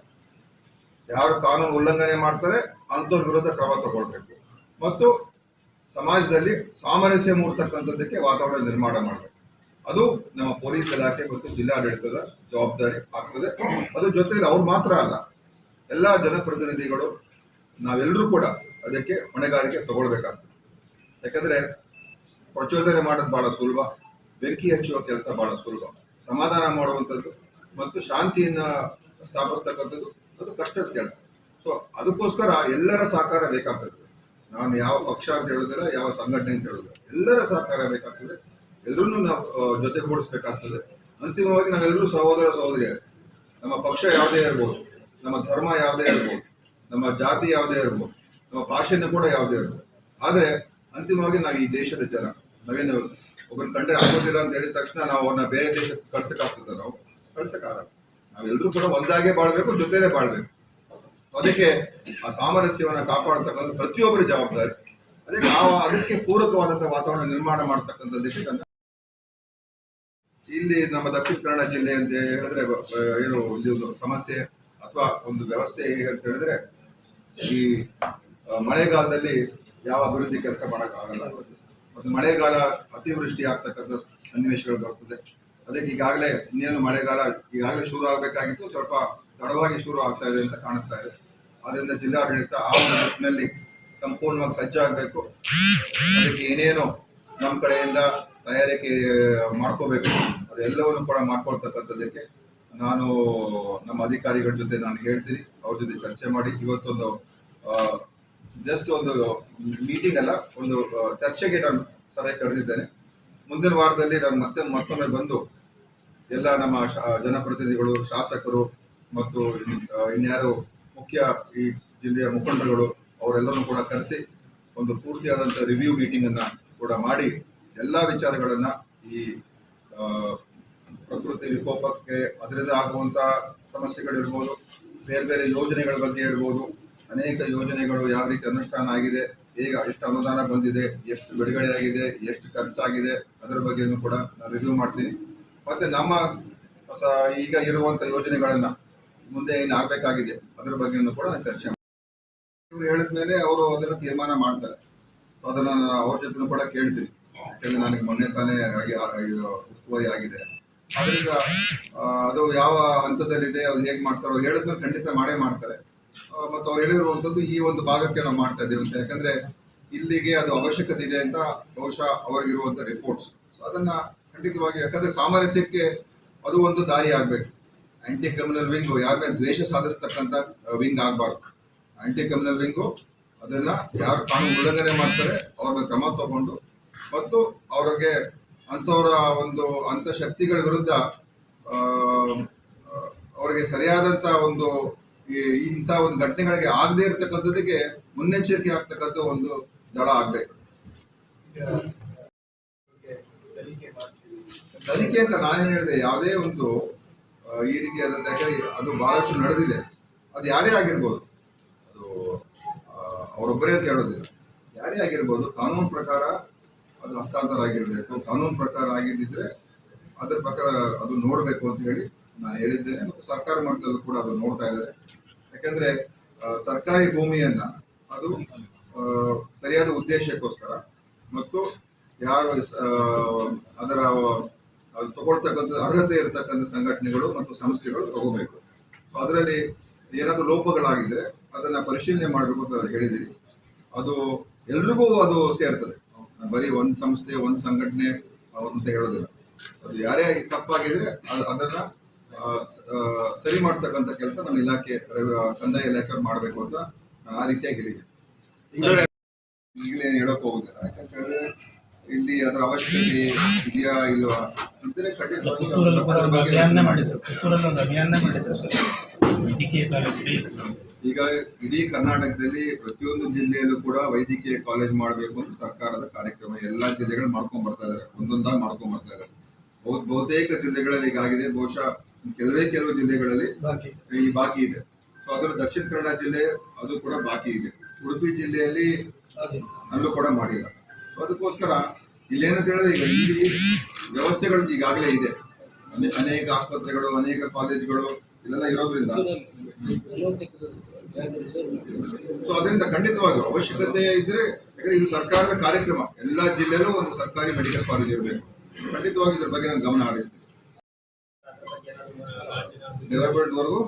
Speaker 1: ಯಾರು ಕಾನೂನು ಉಲ್ಲಂಘನೆ ಮಾಡ್ತಾರೆ ಅಂಥವ್ರ ವಿರುದ್ಧ ಕ್ರಮ ತಗೊಳ್ಬೇಕು ಮತ್ತು ಸಮಾಜದಲ್ಲಿ ಸಾಮರಸ್ಯ ಮೂಡ್ತಕ್ಕಂಥದ್ದಕ್ಕೆ ವಾತಾವರಣ ನಿರ್ಮಾಣ ಮಾಡಬೇಕು. ಅದು ನಮ್ಮ ಪೊಲೀಸ್ ಇಲಾಖೆ ಮತ್ತು ಜಿಲ್ಲಾಡಳಿತದ ಜವಾಬ್ದಾರಿ ಆಗ್ತದೆ. ಅದ್ರ ಜೊತೆಗೆ ಅವ್ರು ಮಾತ್ರ ಅಲ್ಲ, ಎಲ್ಲ ಜನಪ್ರತಿನಿಧಿಗಳು ನಾವೆಲ್ಲರೂ ಕೂಡ ಅದಕ್ಕೆ ಹೊಣೆಗಾರಿಕೆ ತಗೊಳ್ಬೇಕಾಗ್ತದೆ. ಯಾಕಂದ್ರೆ ಪ್ರಚೋದನೆ ಮಾಡೋದು ಬಹಳ ಸುಲಭ, ಬೆಂಕಿ ಹಚ್ಚುವ ಕೆಲಸ ಬಹಳ ಸುಲಭ, ಸಮಾಧಾನ ಮಾಡುವಂಥದ್ದು ಮತ್ತು ಶಾಂತಿಯನ್ನ ಸ್ಥಾಪಿಸ್ತಕ್ಕಂಥದ್ದು ಅದು ಕಷ್ಟದ ಕೆಲಸ. ಸೊ ಅದಕ್ಕೋಸ್ಕರ ಎಲ್ಲರ ಸಹಕಾರ ಬೇಕಾಗ್ತದೆ. ನಾನು ಯಾವ ಪಕ್ಷ ಅಂತ ಹೇಳುದಿಲ್ಲ, ಯಾವ ಸಂಘಟನೆ ಅಂತ ಹೇಳುದಿಲ್ಲ, ಎಲ್ಲರ ಸಹಕಾರ ಬೇಕಾಗ್ತದೆ. ಎಲ್ಲರನ್ನೂ ನಾವು ಜೊತೆಗೂಡಿಸ್ಬೇಕಾಗ್ತದೆ. ಅಂತಿಮವಾಗಿ ನಾವೆಲ್ಲರೂ ಸಹೋದರ ಸಹೋದರಿಯರು. ನಮ್ಮ ಪಕ್ಷ ಯಾವುದೇ ಇರ್ಬೋದು, ನಮ್ಮ ಧರ್ಮ ಯಾವುದೇ ಇರ್ಬೋದು, ನಮ್ಮ ಜಾತಿ ಯಾವುದೇ ಇರ್ಬೋದು, ನಮ್ಮ ಭಾಷೆನೂ ಕೂಡ ಯಾವುದೇ ಇರ್ಬೋದು. ಆದರೆ ಅಂತಿಮವಾಗಿ ನಾವು ಈ ದೇಶದ ಜನ. ನಾವೇನು ಒಬ್ಬರು ಕಂಡ್ರೆ ಆಗೋದಿಲ್ಲ ಅಂತ ಹೇಳಿದ ತಕ್ಷಣ ನಾವು ಅವ್ರನ್ನ ಬೇರೆ ದೇಶಕ್ಕೆ ಕಳ್ಸಕ್ಕಾಗ್ತದೆ? ನಾವು ಕಳ್ಸಕ್ಕಾಗಲ್ಲ. ನಾವೆಲ್ಲರೂ ಕೂಡ ಒಂದಾಗೆ ಬಾಳ್ಬೇಕು, ಜೊತೆಲೇ ಬಾಳ್ಬೇಕು. ಅದಕ್ಕೆ ಆ ಸಾಮರಸ್ಯವನ್ನು ಕಾಪಾಡತಕ್ಕಂಥ ಪ್ರತಿಯೊಬ್ಬರ ಜವಾಬ್ದಾರಿ. ಅದಕ್ಕೆ ಪೂರಕವಾದಂತಹ ವಾತಾವರಣ ನಿರ್ಮಾಣ ಮಾಡತಕ್ಕಂಥದ್ದಕ್ಕೆ ಇಲ್ಲಿ ನಮ್ಮ ದಕ್ಷಿಣ ಕನ್ನಡ ಜಿಲ್ಲೆ ಅಂತ ಹೇಳಿದ್ರೆ ಏನು ಇದು ಸಮಸ್ಯೆ ಅಥವಾ ಒಂದು ವ್ಯವಸ್ಥೆ ಅಂತ ಹೇಳಿದ್ರೆ, ಈ ಮಳೆಗಾಲದಲ್ಲಿ ಯಾವ ಅಭಿವೃದ್ಧಿ ಕೆಲಸ ಮಾಡೋಕ್ಕಾಗಲ್ಲ ಮತ್ತು ಮಳೆಗಾಲ ಅತಿವೃಷ್ಟಿ ಆಗ್ತಕ್ಕಂಥ ಸನ್ನಿವೇಶಗಳು ಬರ್ತದೆ. ಅದಕ್ಕೆ ಈಗಾಗಲೇ ಇನ್ನೇನು ಮಳೆಗಾಲ ಈಗಾಗಲೇ ಶುರು ಆಗಬೇಕಾಗಿತ್ತು, ಸ್ವಲ್ಪ ತಡವಾಗಿ ಶುರು ಆಗ್ತಾ ಇದೆ ಅಂತ ಕಾಣಿಸ್ತಾ ಇದೆ. ಆದ್ದರಿಂದ ಜಿಲ್ಲಾಡಳಿತ ಆ ಒಂದು ನಿಟ್ಟಿನಲ್ಲಿ ಸಂಪೂರ್ಣವಾಗಿ ಸಜ್ಜಾಗಬೇಕು. ಅದಕ್ಕೆ ಏನೇನು ನಮ್ಮ ಕಡೆಯಿಂದ ತಯಾರಿಕೆ ಮಾಡ್ಕೋಬೇಕು ಅದೆಲ್ಲವನ್ನು ಕೂಡ ಮಾಡ್ಕೊಳ್ತಕ್ಕಂಥದ್ದಕ್ಕೆ ನಾನು ನಮ್ಮ ಅಧಿಕಾರಿಗಳ ಜೊತೆ ನಾನು ಹೇಳ್ತೀನಿ, ಅವ್ರ ಜೊತೆ ಚರ್ಚೆ ಮಾಡಿ ಇವತ್ತೊಂದು ಜಸ್ಟ್ ಒಂದು ಮೀಟಿಂಗ್ ಅಲ್ಲ, ಒಂದು ಚರ್ಚೆಗೆ ನಾನು ಸಭೆ ಕರೆದಿದ್ದೇನೆ. ಮುಂದಿನ ವಾರದಲ್ಲಿ ನಾನು ಮತ್ತೊಮ್ಮೆ ಬಂದು ಎಲ್ಲ ನಮ್ಮ ಜನಪ್ರತಿನಿಧಿಗಳು, ಶಾಸಕರು ಮತ್ತು ಇನ್ಯಾರು ಮುಖ್ಯ ಈ ಜಿಲ್ಲೆಯ ಮುಖಂಡರುಗಳು ಅವರೆಲ್ಲರೂ ಕೂಡ ಕರೆಸಿ ಒಂದು ಪೂರ್ತಿಯಾದಂಥ ರಿವ್ಯೂ ಮೀಟಿಂಗ್ ಅನ್ನ ಕೂಡ ಮಾಡಿ ಎಲ್ಲ ವಿಚಾರಗಳನ್ನ ಈ ಪ್ರಕೃತಿ ವಿಕೋಪಕ್ಕೆ ಅದರಿಂದ ಆಗುವಂತ ಸಮಸ್ಯೆಗಳಿರ್ಬೋದು, ಬೇರೆ ಬೇರೆ ಯೋಜನೆಗಳ ಬಗ್ಗೆ ಇರ್ಬೋದು, ಅನೇಕ ಯೋಜನೆಗಳು ಯಾವ ರೀತಿ ಅನುಷ್ಠಾನ ಆಗಿದೆ, ಈಗ ಎಷ್ಟು ಅನುದಾನ ಬಂದಿದೆ, ಎಷ್ಟು ಬಿಡುಗಡೆ ಆಗಿದೆ, ಎಷ್ಟು ಖರ್ಚಾಗಿದೆ, ಅದರ ಬಗ್ಗೆನೂ ಕೂಡ ನಾನು ರಿವ್ಯೂ ಮಾಡ್ತೀನಿ. ಮತ್ತೆ ನಮ್ಮ ಈಗ ಇರುವಂತ ಯೋಜನೆಗಳನ್ನ ಮುಂದೆ ಏನು ಆಗ್ಬೇಕಾಗಿದೆ ಅದರ ಬಗ್ಗೆನೂ ಕೂಡ ನಾನು ಚರ್ಚೆ ಮಾಡ್ತೀನಿ. ಇವರು ಹೇಳಿದ್ಮೇಲೆ ಅವರು ಅದನ್ನು ತೀರ್ಮಾನ ಮಾಡ್ತಾರೆ. ಅದನ್ನ ನಾನು ಅವ್ರ ಜೊತೆ ಕೂಡ ಕೇಳ್ತೀನಿ. ಯಾಕಂದ್ರೆ ನನಗೆ ಮೊನ್ನೆ ತಾನೇ ಉಸ್ತುವಾರಿ ಆಗಿದೆ. ಅದರಿಂದ ಅದು ಯಾವ ಹಂತದಲ್ಲಿದೆ, ಅವ್ರು ಹೇಗೆ ಮಾಡ್ತಾರೋ ಹೇಳಿದ್ಮೇಲೆ ಖಂಡಿತ ಮಾಡೇ ಮಾಡ್ತಾರೆ. ಮತ್ತು ಅವ್ರು ಹೇಳಿರುವಂಥದ್ದು ಈ ಒಂದು ಭಾಗಕ್ಕೆ ನಾವು ಮಾಡ್ತಾ ಇದ್ದೇವೆ ಅಂತ. ಯಾಕಂದ್ರೆ ಇಲ್ಲಿಗೆ ಅದು ಅವಶ್ಯಕತೆ ಇದೆ ಅಂತ ಬಹುಶಃ ಅವ್ರಿಗಿರುವಂಥ ರಿಪೋರ್ಟ್ಸ್. ಅದನ್ನ ಖಂಡಿತವಾಗಿ, ಯಾಕಂದ್ರೆ ಸಾಮರಸ್ಯಕ್ಕೆ ಅದು ಒಂದು ದಾರಿ ಆಗ್ಬೇಕು. ಆಂಟಿ ಕ್ರಿಮಿನಲ್ ವಿಂಗ್ ಯಾರ ಮೇಲೆ ದ್ವೇಷ ಸಾಧಿಸ್ತಕ್ಕಂಥ ವಿಂಗ್ ಆಗಬಾರ್ದು. ಆಂಟಿ ಕ್ರಿಮಿನಲ್ ವಿಂಗು ಅದನ್ನ ಯಾರು ಕಾನೂನು ಉಲ್ಲಂಘನೆ ಮಾಡ್ತಾರೆ ಅವ್ರ ಮೇಲೆ ಕ್ರಮ ತಗೊಂಡು ಮತ್ತು ಅವ್ರಿಗೆ ಅಂಥವರ ಒಂದು ಅಂಥ ಶಕ್ತಿಗಳ ವಿರುದ್ಧ ಅವರಿಗೆ ಸರಿಯಾದಂತ ಒಂದು ಇಂಥ ಒಂದು ಘಟನೆಗಳಿಗೆ ಆಗದೆ ಇರತಕ್ಕಂಥದಕ್ಕೆ ಮುನ್ನೆಚ್ಚರಿಕೆ ಆಗ್ತಕ್ಕಂಥ ಒಂದು ದಳ ಆಗ್ಬೇಕು. ತನಿಖೆ ಅಂತ ನಾನೇನು ಹೇಳಿದೆ, ಯಾವುದೇ ಒಂದು ಈ ರೀತಿಯಾದಂತ, ಯಾಕಂದ್ರೆ ಅದು ಬಹಳಷ್ಟು ನಡೆದಿದೆ. ಅದು ಯಾರೇ ಆಗಿರ್ಬೋದು, ಅದು ಅವರೊಬ್ಬರೇ ಅಂತ ಹೇಳೋದಿಲ್ಲ, ಯಾರೇ ಆಗಿರ್ಬೋದು, ಕಾನೂನು ಪ್ರಕಾರ ಅದು ಹಸ್ತಾಂತರ ಆಗಿರಬೇಕು. ಕಾನೂನು ಪ್ರಕಾರ ಆಗಿದ್ದಿದ್ರೆ ಅದ್ರ ಪ್ರಕಾರ ಅದು ನೋಡಬೇಕು ಅಂತ ಹೇಳಿ ನಾನು ಹೇಳಿದ್ದೇನೆ. ಮತ್ತು ಸರ್ಕಾರ ಮಟ್ಟದಲ್ಲೂ ಕೂಡ ಅದು ನೋಡ್ತಾ ಇದ್ದಾರೆ. ಯಾಕಂದ್ರೆ ಸರ್ಕಾರಿ ಭೂಮಿಯನ್ನ ಅದು ಸರಿಯಾದ ಉದ್ದೇಶಕ್ಕೋಸ್ಕರ ಮತ್ತು ಯಾರು ಅದರ ತಗೊಳ್ತಕ್ಕಂಥ ಅರ್ಹತೆ ಇರತಕ್ಕಂಥ ಸಂಘಟನೆಗಳು ಮತ್ತು ಸಂಸ್ಥೆಗಳು ತಗೋಬೇಕು. ಸೊ ಅದರಲ್ಲಿ ಏನಾದರೂ ಲೋಪಗಳಾಗಿದ್ರೆ ಅದನ್ನ ಪರಿಶೀಲನೆ ಮಾಡಬೇಕು ಅಂತ ಹೇಳಿದಿರಿ. ಅದು ಎಲ್ರಿಗೂ ಅದು ಸೇರ್ತದೆ, ಬರೀ ಒಂದು ಸಂಸ್ಥೆ ಒಂದು ಸಂಘಟನೆ ಅಂತ ಹೇಳೋದಿಲ್ಲ. ಅದು ಯಾರೇ ತಪ್ಪಾಗಿದ್ರೆ ಅದನ್ನ ಸರಿ ಮಾಡ್ತಕ್ಕಂಥ ಕೆಲಸ ನಮ್ಮ ಇಲಾಖೆ, ಕಂದಾಯ ಇಲಾಖೆ ಮಾಡಬೇಕು ಅಂತ ನಾನು ಆ ರೀತಿಯಾಗಿ ಹೇಳಿದ್ದೆ. ಈಗಲೇ ಹೇಳಕ್ ಹೋಗುದಿಲ್ಲ, ಯಾಕಂತ ಹೇಳಿದ್ರೆ ಇಲ್ಲಿ ಅದರ ಅವಶ್ಯಕತೆ ಇದೆಯಾ ಇಲ್ವಾ ಇದ್ರೆ
Speaker 3: ಪುತ್ತೂರಲ್ಲಿ ಒಂದು ಅಭಿಯಾನ ಮಾಡಿದ್ರು ಸರ್, ವೈದ್ಯಕೀಯ ಕಾಲೇಜಲ್ಲಿ
Speaker 1: ಈಗ ಇಡೀ ಕರ್ನಾಟಕದಲ್ಲಿ ಪ್ರತಿಯೊಂದು ಜಿಲ್ಲೆಯಲ್ಲೂ ಕೂಡ ವೈದ್ಯಕೀಯ ಕಾಲೇಜ್ ಮಾಡಬೇಕು ಅಂತ ಸರ್ಕಾರದ ಕಾರ್ಯಕ್ರಮ ಎಲ್ಲ ಜಿಲ್ಲೆಗಳು ಮಾಡ್ಕೊಂಡ್ ಬರ್ತಾ ಇದ್ದಾರೆ, ಒಂದೊಂದಾಗಿ ಮಾಡ್ಕೊಂಡ್ ಬರ್ತಾ ಇದ್ದಾರೆ. ಬಹುತೇಕ ಜಿಲ್ಲೆಗಳಲ್ಲಿ ಈಗಾಗಿದೆ, ಬಹುಶಃ ಕೆಲವು ಜಿಲ್ಲೆಗಳಲ್ಲಿ ಈ ಬಾಕಿ ಇದೆ. ಸೊ ಅದರ ದಕ್ಷಿಣ ಕನ್ನಡ ಜಿಲ್ಲೆ ಅದು ಕೂಡ ಬಾಕಿ ಇದೆ. ಉಡುಪಿ ಜಿಲ್ಲೆಯಲ್ಲಿ ಅಲ್ಲೂ ಕೂಡ ಮಾಡಿಲ್ಲ. ಸೊ ಅದಕ್ಕೋಸ್ಕರ ಇಲ್ಲೇನಂತ ಹೇಳಿದ್ರೆ ಈಗ ಇಲ್ಲಿ ವ್ಯವಸ್ಥೆಗಳು ಈಗಾಗಲೇ ಇದೆ, ಅನೇಕ ಆಸ್ಪತ್ರೆಗಳು, ಅನೇಕ ಕಾಲೇಜುಗಳು ಇದೆಲ್ಲ ಇರೋದ್ರಿಂದ ಸೊ ಅದರಿಂದ ಖಂಡಿತವಾಗಿ ಅವಶ್ಯಕತೆ ಇದ್ರೆ, ಯಾಕಂದ್ರೆ ಇದು ಸರ್ಕಾರದ ಕಾರ್ಯಕ್ರಮ, ಎಲ್ಲಾ ಜಿಲ್ಲೆಯಲ್ಲೂ ಒಂದು ಸರ್ಕಾರಿ ಮೆಡಿಕಲ್ ಕಾಲೇಜ್ ಇರಬೇಕು. ಖಂಡಿತವಾಗಿ ಇದ್ರ ಬಗ್ಗೆ ನಾನು ಗಮನ ಹರಿಸ್ತೀನಿ. ಡೆವಲಪ್ಮೆಂಟ್ವರೆಗೂ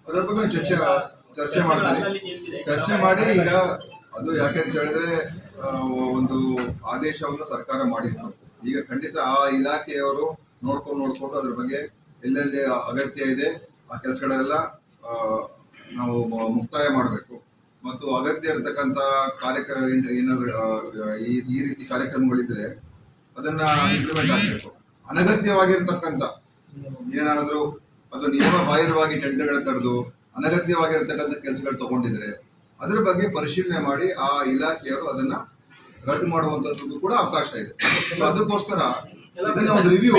Speaker 1: ಅದರ ಬಗ್ಗೆ ಚರ್ಚೆ ಮಾಡ್ತೀನಿ. ಚರ್ಚೆ ಮಾಡಿ ಈಗ ಅದು ಯಾಕೆಂತ ಹೇಳಿದ್ರೆ ಒಂದು ಆದೇಶವನ್ನು ಸರ್ಕಾರ ಮಾಡಿತ್ತು. ಈಗ ಖಂಡಿತ ಆ ಇಲಾಖೆಯವರು ನೋಡ್ಕೊಂಡು ಅದ್ರ ಬಗ್ಗೆ ಎಲ್ಲೆಲ್ಲಿ ಅಗತ್ಯ ಇದೆ ಆ ಕೆಲಸಗಳೆಲ್ಲ ನಾವು ಮುಕ್ತಾಯ ಮಾಡಬೇಕು. ಮತ್ತು ಅಗತ್ಯ ಇರತಕ್ಕಂಥ ಕಾರ್ಯಕ್ರಮ ಏನಾದ್ರು ಈ ರೀತಿ ಕಾರ್ಯಕ್ರಮಗಳಿದ್ರೆ ಅದನ್ನ ಇಂಪ್ಲಿಮೆಂಟ್ ಆಗಬೇಕು. ಅನಗತ್ಯವಾಗಿರ್ತಕ್ಕಂಥ ಏನಾದರೂ ಅದು ನಿಯಮ ಬಾಹಿರವಾಗಿ ಟೆಂಡರ್ಗಳು ಕರೆದು ಅನಗತ್ಯವಾಗಿರ್ತಕ್ಕಂಥ ಕೆಲಸಗಳು ತಗೊಂಡಿದ್ರೆ ಅದರ ಬಗ್ಗೆ ಪರಿಶೀಲನೆ ಮಾಡಿ ಆ ಇಲಾಖೆಯವರು ಅದನ್ನ ರದ್ದು ಮಾಡುವಂತದ್ದು ಕೂಡ ಅವಕಾಶ ಇದೆ. ಅದಕ್ಕೋಸ್ಕರ ಇದನ್ನ ಒಂದು ರಿವ್ಯೂ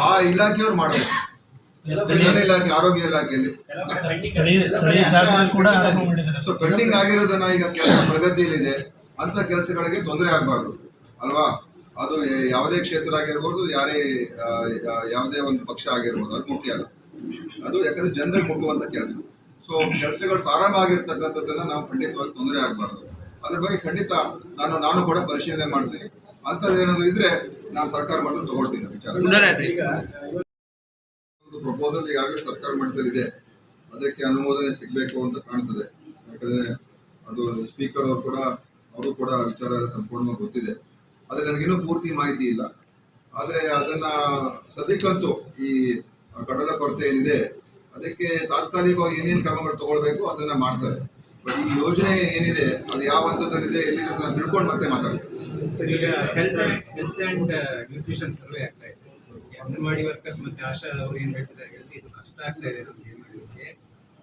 Speaker 1: ಆ ಇಲಾಖೆಯವರು ಮಾಡಬೇಕು. ಇಲಾಖೆ, ಆರೋಗ್ಯ ಇಲಾಖೆಯಲ್ಲಿ ಪೆಂಡಿಂಗ್ ಆಗಿರೋದನ್ನ ಈಗ ಕೆಲಸ ಪ್ರಗತಿಯಲ್ಲಿದೆ ಅಂತ ಕೆಲಸಗಳಿಗೆ ತೊಂದರೆ ಆಗಬಾರ್ದು ಅಲ್ವಾ? ಅದು ಯಾವುದೇ ಕ್ಷೇತ್ರ ಆಗಿರ್ಬೋದು, ಯಾವುದೇ ಒಂದು ಪಕ್ಷ ಆಗಿರ್ಬೋದು, ಅದು ಮುಖ್ಯ ಅಲ್ಲ. ಅದು ಯಾಕಂದ್ರೆ ಜನರಿಗೆ ಮುಟ್ಟುವಂತ ಕೆಲಸ. ಸೊ ಕೆಲಸಗಳು ಪ್ರಾರಂಭ ಆಗಿರ್ತಕ್ಕಂಥದ್ದನ್ನ ನಾವು ಖಂಡಿತವಾಗಿ ತೊಂದರೆ ಆಗಬಾರ್ದು. ಅದ್ರ ಬಗ್ಗೆ ಖಂಡಿತ ನಾನು ಕೂಡ ಪರಿಶೀಲನೆ ಮಾಡ್ತೀನಿ. ಅಂತದೇನಾದ್ರು ಇದ್ರೆ ನಾವು ಸರ್ಕಾರ ಮಟ್ಟದಲ್ಲಿ ತಗೊಳ್ತೀನಿ ವಿಚಾರ. ಪ್ರಪೋಸಲ್ ಈಗಾಗಲೇ ಸರ್ಕಾರ ಮಟ್ಟದಲ್ಲಿ ಇದೆ, ಅದಕ್ಕೆ ಅನುಮೋದನೆ ಸಿಗಬೇಕು ಅಂತ ಕಾಣ್ತದೆ. ಯಾಕಂದ್ರೆ ಅದು ಸ್ಪೀಕರ್ ಅವರು ಕೂಡ ವಿಚಾರ ಸಂಪೂರ್ಣವಾಗಿ ಗೊತ್ತಿದೆ. ಆದ್ರೆ ನನಗಿನ್ನೂ ಪೂರ್ತಿ ಮಾಹಿತಿ ಇಲ್ಲ. ಆದ್ರೆ ಅದನ್ನ ಸದ್ಯಕ್ಕಂತೂ ಈ ಕಡಲ ಕೊರತೆ ಏನಿದೆ ಅದಕ್ಕೆ ತಾತ್ಕಾಲಿಕವಾಗಿ ಏನೇನು ಕ್ರಮಗಳು ತಗೊಳ್ಬೇಕು ಅದನ್ನ ಮಾಡ್ತಾರೆ. ಬಟ್ ಈ ಯೋಜನೆ ಏನಿದೆ ಅದು ಯಾವ ಹಂತದಲ್ಲಿದೆ, ಎಲ್ಲಿದೆ ಅಂತ ತಿಳ್ಕೊಂಡು ಮತ್ತೆ ಮಾತಾಡ್ಬೇಕು.
Speaker 2: ಸರ್, ಈಗ ಹೆಲ್ತ್ ಅಂಡ್ ನ್ಯೂಟ್ರಿಷನ್ ಸರ್ವೆ ಆಗ್ತಾ ಇದೆ. ಅಂಗನವಾಡಿ ವರ್ಕರ್ಸ್ ಮತ್ತೆ ಆಶಾ ಅವರು ಏನ್ ಹೇಳ್ತಿದ್ದಾರೆ, ಇದು ಕಷ್ಟ ಆಗ್ತಾ ಇದೆ ನಮಗೆ ಮಾಡಲಿಕ್ಕೆ,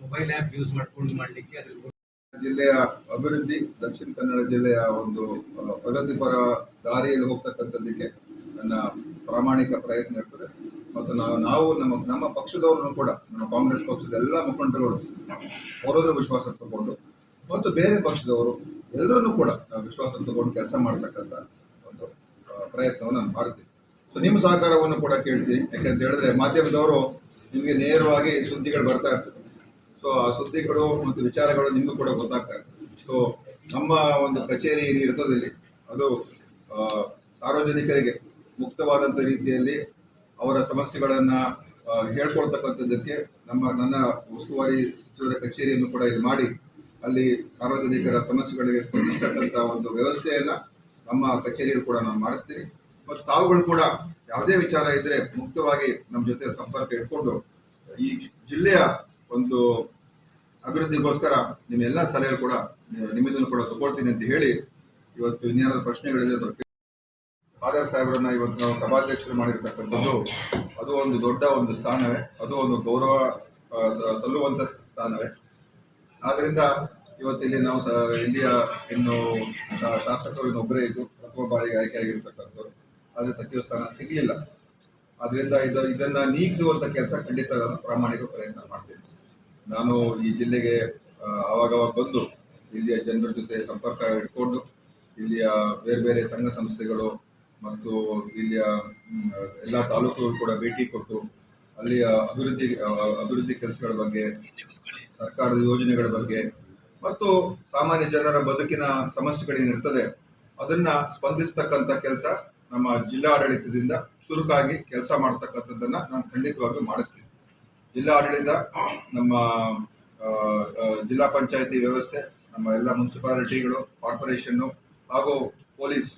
Speaker 2: ಮೊಬೈಲ್ ಆ್ಯಪ್ ಯೂಸ್ ಮಾಡ್ಲಿಕ್ಕೆ. ಅದ್ರ
Speaker 1: ಜಿಲ್ಲೆಯ ಅಭಿವೃದ್ಧಿ, ದಕ್ಷಿಣ ಕನ್ನಡ ಜಿಲ್ಲೆಯ ಒಂದು ಪ್ರಗತಿಪರ ದಾರಿಯಲ್ಲಿ ಹೋಗ್ತಕ್ಕಂಥದ್ದಕ್ಕೆ ನನ್ನ ಪ್ರಾಮಾಣಿಕ ಪ್ರಯತ್ನ ಇರ್ತದೆ. ಮತ್ತು ನಾವು ನಮ್ಮ ಪಕ್ಷದವ್ರನ್ನು ಕೂಡ, ನಮ್ಮ ಕಾಂಗ್ರೆಸ್ ಪಕ್ಷದ ಎಲ್ಲ ಮುಖಂಡರುಗಳು ಅವರನ್ನು ವಿಶ್ವಾಸ ತಗೊಂಡು ಮತ್ತು ಬೇರೆ ಪಕ್ಷದವರು ಎಲ್ಲರನ್ನೂ ಕೂಡ ನಾವು ವಿಶ್ವಾಸ ತಗೊಂಡು ಕೆಲಸ ಮಾಡ್ತಕ್ಕಂಥ ಒಂದು ಪ್ರಯತ್ನವನ್ನು ನಾನು ಮಾಡ್ತೀನಿ. ಸೊ ನಿಮ್ಮ ಸಹಕಾರವನ್ನು ಕೂಡ ಕೇಳ್ತೀನಿ. ಯಾಕಂತ ಹೇಳಿದ್ರೆ ಮಾಧ್ಯಮದವರು ನಿಮಗೆ ನೇರವಾಗಿ ಸುದ್ದಿಗಳು ಬರ್ತಾ ಇರ್ತದೆ. ಸೊ ಆ ಸುದ್ದಿಗಳು ಮತ್ತು ವಿಚಾರಗಳು ನಿಮಗೂ ಕೂಡ ಗೊತ್ತಾಗ್ತಾ ಇರ್ತದೆ. ಸೊ ನಮ್ಮ ಒಂದು ಕಚೇರಿ ಇರ್ತದೆ ಇಲ್ಲಿ, ಅದು ಸಾರ್ವಜನಿಕರಿಗೆ ಮುಕ್ತವಾದಂಥ ರೀತಿಯಲ್ಲಿ ಅವರ ಸಮಸ್ಯೆಗಳನ್ನ ಹೇಳ್ಕೊಳ್ತಕ್ಕಂಥದ್ದಕ್ಕೆ ನನ್ನ ಉಸ್ತುವಾರಿ ಸಚಿವರ ಕಚೇರಿಯನ್ನು ಕೂಡ ಇಲ್ಲಿ ಮಾಡಿ ಅಲ್ಲಿ ಸಾರ್ವಜನಿಕರ ಸಮಸ್ಯೆಗಳಿಗೆ ಸ್ಪಂದಿಸ್ತಕ್ಕಂಥ ಒಂದು ವ್ಯವಸ್ಥೆಯನ್ನ ನಮ್ಮ ಕಚೇರಿಯಲ್ಲಿ ಕೂಡ ನಾನು ಮಾಡಿಸ್ತೀನಿ. ಮತ್ತು ತಾವುಗಳು ಕೂಡ ಯಾವುದೇ ವಿಚಾರ ಇದ್ರೆ ಮುಕ್ತವಾಗಿ ನಮ್ಮ ಜೊತೆ ಸಂಪರ್ಕ ಇಟ್ಕೊಂಡು ಈ ಜಿಲ್ಲೆಯ ಒಂದು ಅಭಿವೃದ್ಧಿಗೋಸ್ಕರ ನಿಮ್ಮೆಲ್ಲ ಸಲಹೆ ಕೂಡ ನಿಮ್ಮದನ್ನು ಕೂಡ ತಗೊಳ್ತೀನಿ ಅಂತ ಹೇಳಿ, ಇವತ್ತು ಇನ್ನೇನಾದ ಪ್ರಶ್ನೆಗಳಿದೆ ಆಧಾರ್ ಸಾಹೇಬರನ್ನ ಇವತ್ತು ನಾವು ಸಭಾಧ್ಯಕ್ಷರು ಮಾಡಿರ್ತಕ್ಕಂಥದ್ದು ಅದು ಒಂದು ದೊಡ್ಡ ಒಂದು ಸ್ಥಾನವೇ, ಅದು ಒಂದು ಗೌರವ ಸಲ್ಲುವಂತ ಸ್ಥಾನವೇ. ಆದ್ರಿಂದ ಇವತ್ತಿಲ್ಲಿ ನಾವು ಇಲ್ಲಿಯ ಇನ್ನು ಶಾಸಕರು ಇನ್ನೊಬ್ಬರೇ ಇದ್ದು ಪ್ರಥಮ ಬಾರಿಗೆ ಆಯ್ಕೆ ಆಗಿರ್ತಕ್ಕಂಥದ್ದು, ಆದರೆ ಸಚಿವ ಸ್ಥಾನ ಸಿಗಲಿಲ್ಲ. ಆದ್ರಿಂದ ಇದನ್ನ ನೀಗಿಸುವಂತ ಕೆಲಸ ಖಂಡಿತ ನಾನು ಪ್ರಾಮಾಣಿಕ ಪ್ರಯತ್ನ ಮಾಡ್ತೀನಿ. ನಾನು ಈ ಜಿಲ್ಲೆಗೆ ಅವಾಗವಾಗ ಬಂದು ಇಲ್ಲಿಯ ಜನರ ಜೊತೆ ಸಂಪರ್ಕ ಇಟ್ಕೊಂಡು ಇಲ್ಲಿಯ ಬೇರೆ ಬೇರೆ ಸಂಘ ಸಂಸ್ಥೆಗಳು ಮತ್ತು ಇಲ್ಲಿಯ ಎಲ್ಲ ತಾಲೂಕುಗಳು ಕೂಡ ಭೇಟಿ ಕೊಟ್ಟು ಅಲ್ಲಿಯ ಅಭಿವೃದ್ಧಿ ಕೆಲಸಗಳ ಬಗ್ಗೆ, ಸರ್ಕಾರದ ಯೋಜನೆಗಳ ಬಗ್ಗೆ ಮತ್ತು ಸಾಮಾನ್ಯ ಜನರ ಬದುಕಿನ ಸಮಸ್ಯೆಗಳೇನಿರ್ತದೆ ಅದನ್ನ ಸ್ಪಂದಿಸ್ತಕ್ಕಂಥ ಕೆಲಸ ನಮ್ಮ ಜಿಲ್ಲಾಡಳಿತದಿಂದ ಚುರುಕಾಗಿ ಕೆಲಸ ಮಾಡ್ತಕ್ಕಂಥದ್ದನ್ನ ನಾನು ಖಂಡಿತವಾಗಿ ಮಾಡಿಸ್ತೀನಿ. ಜಿಲ್ಲಾಡಳಿತ, ನಮ್ಮ ಜಿಲ್ಲಾ ಪಂಚಾಯತಿ ವ್ಯವಸ್ಥೆ, ನಮ್ಮ ಎಲ್ಲ ಮುನ್ಸಿಪಾಲಿಟಿಗಳು, ಕಾರ್ಪೊರೇಷನ್ನು ಹಾಗೂ ಪೊಲೀಸ್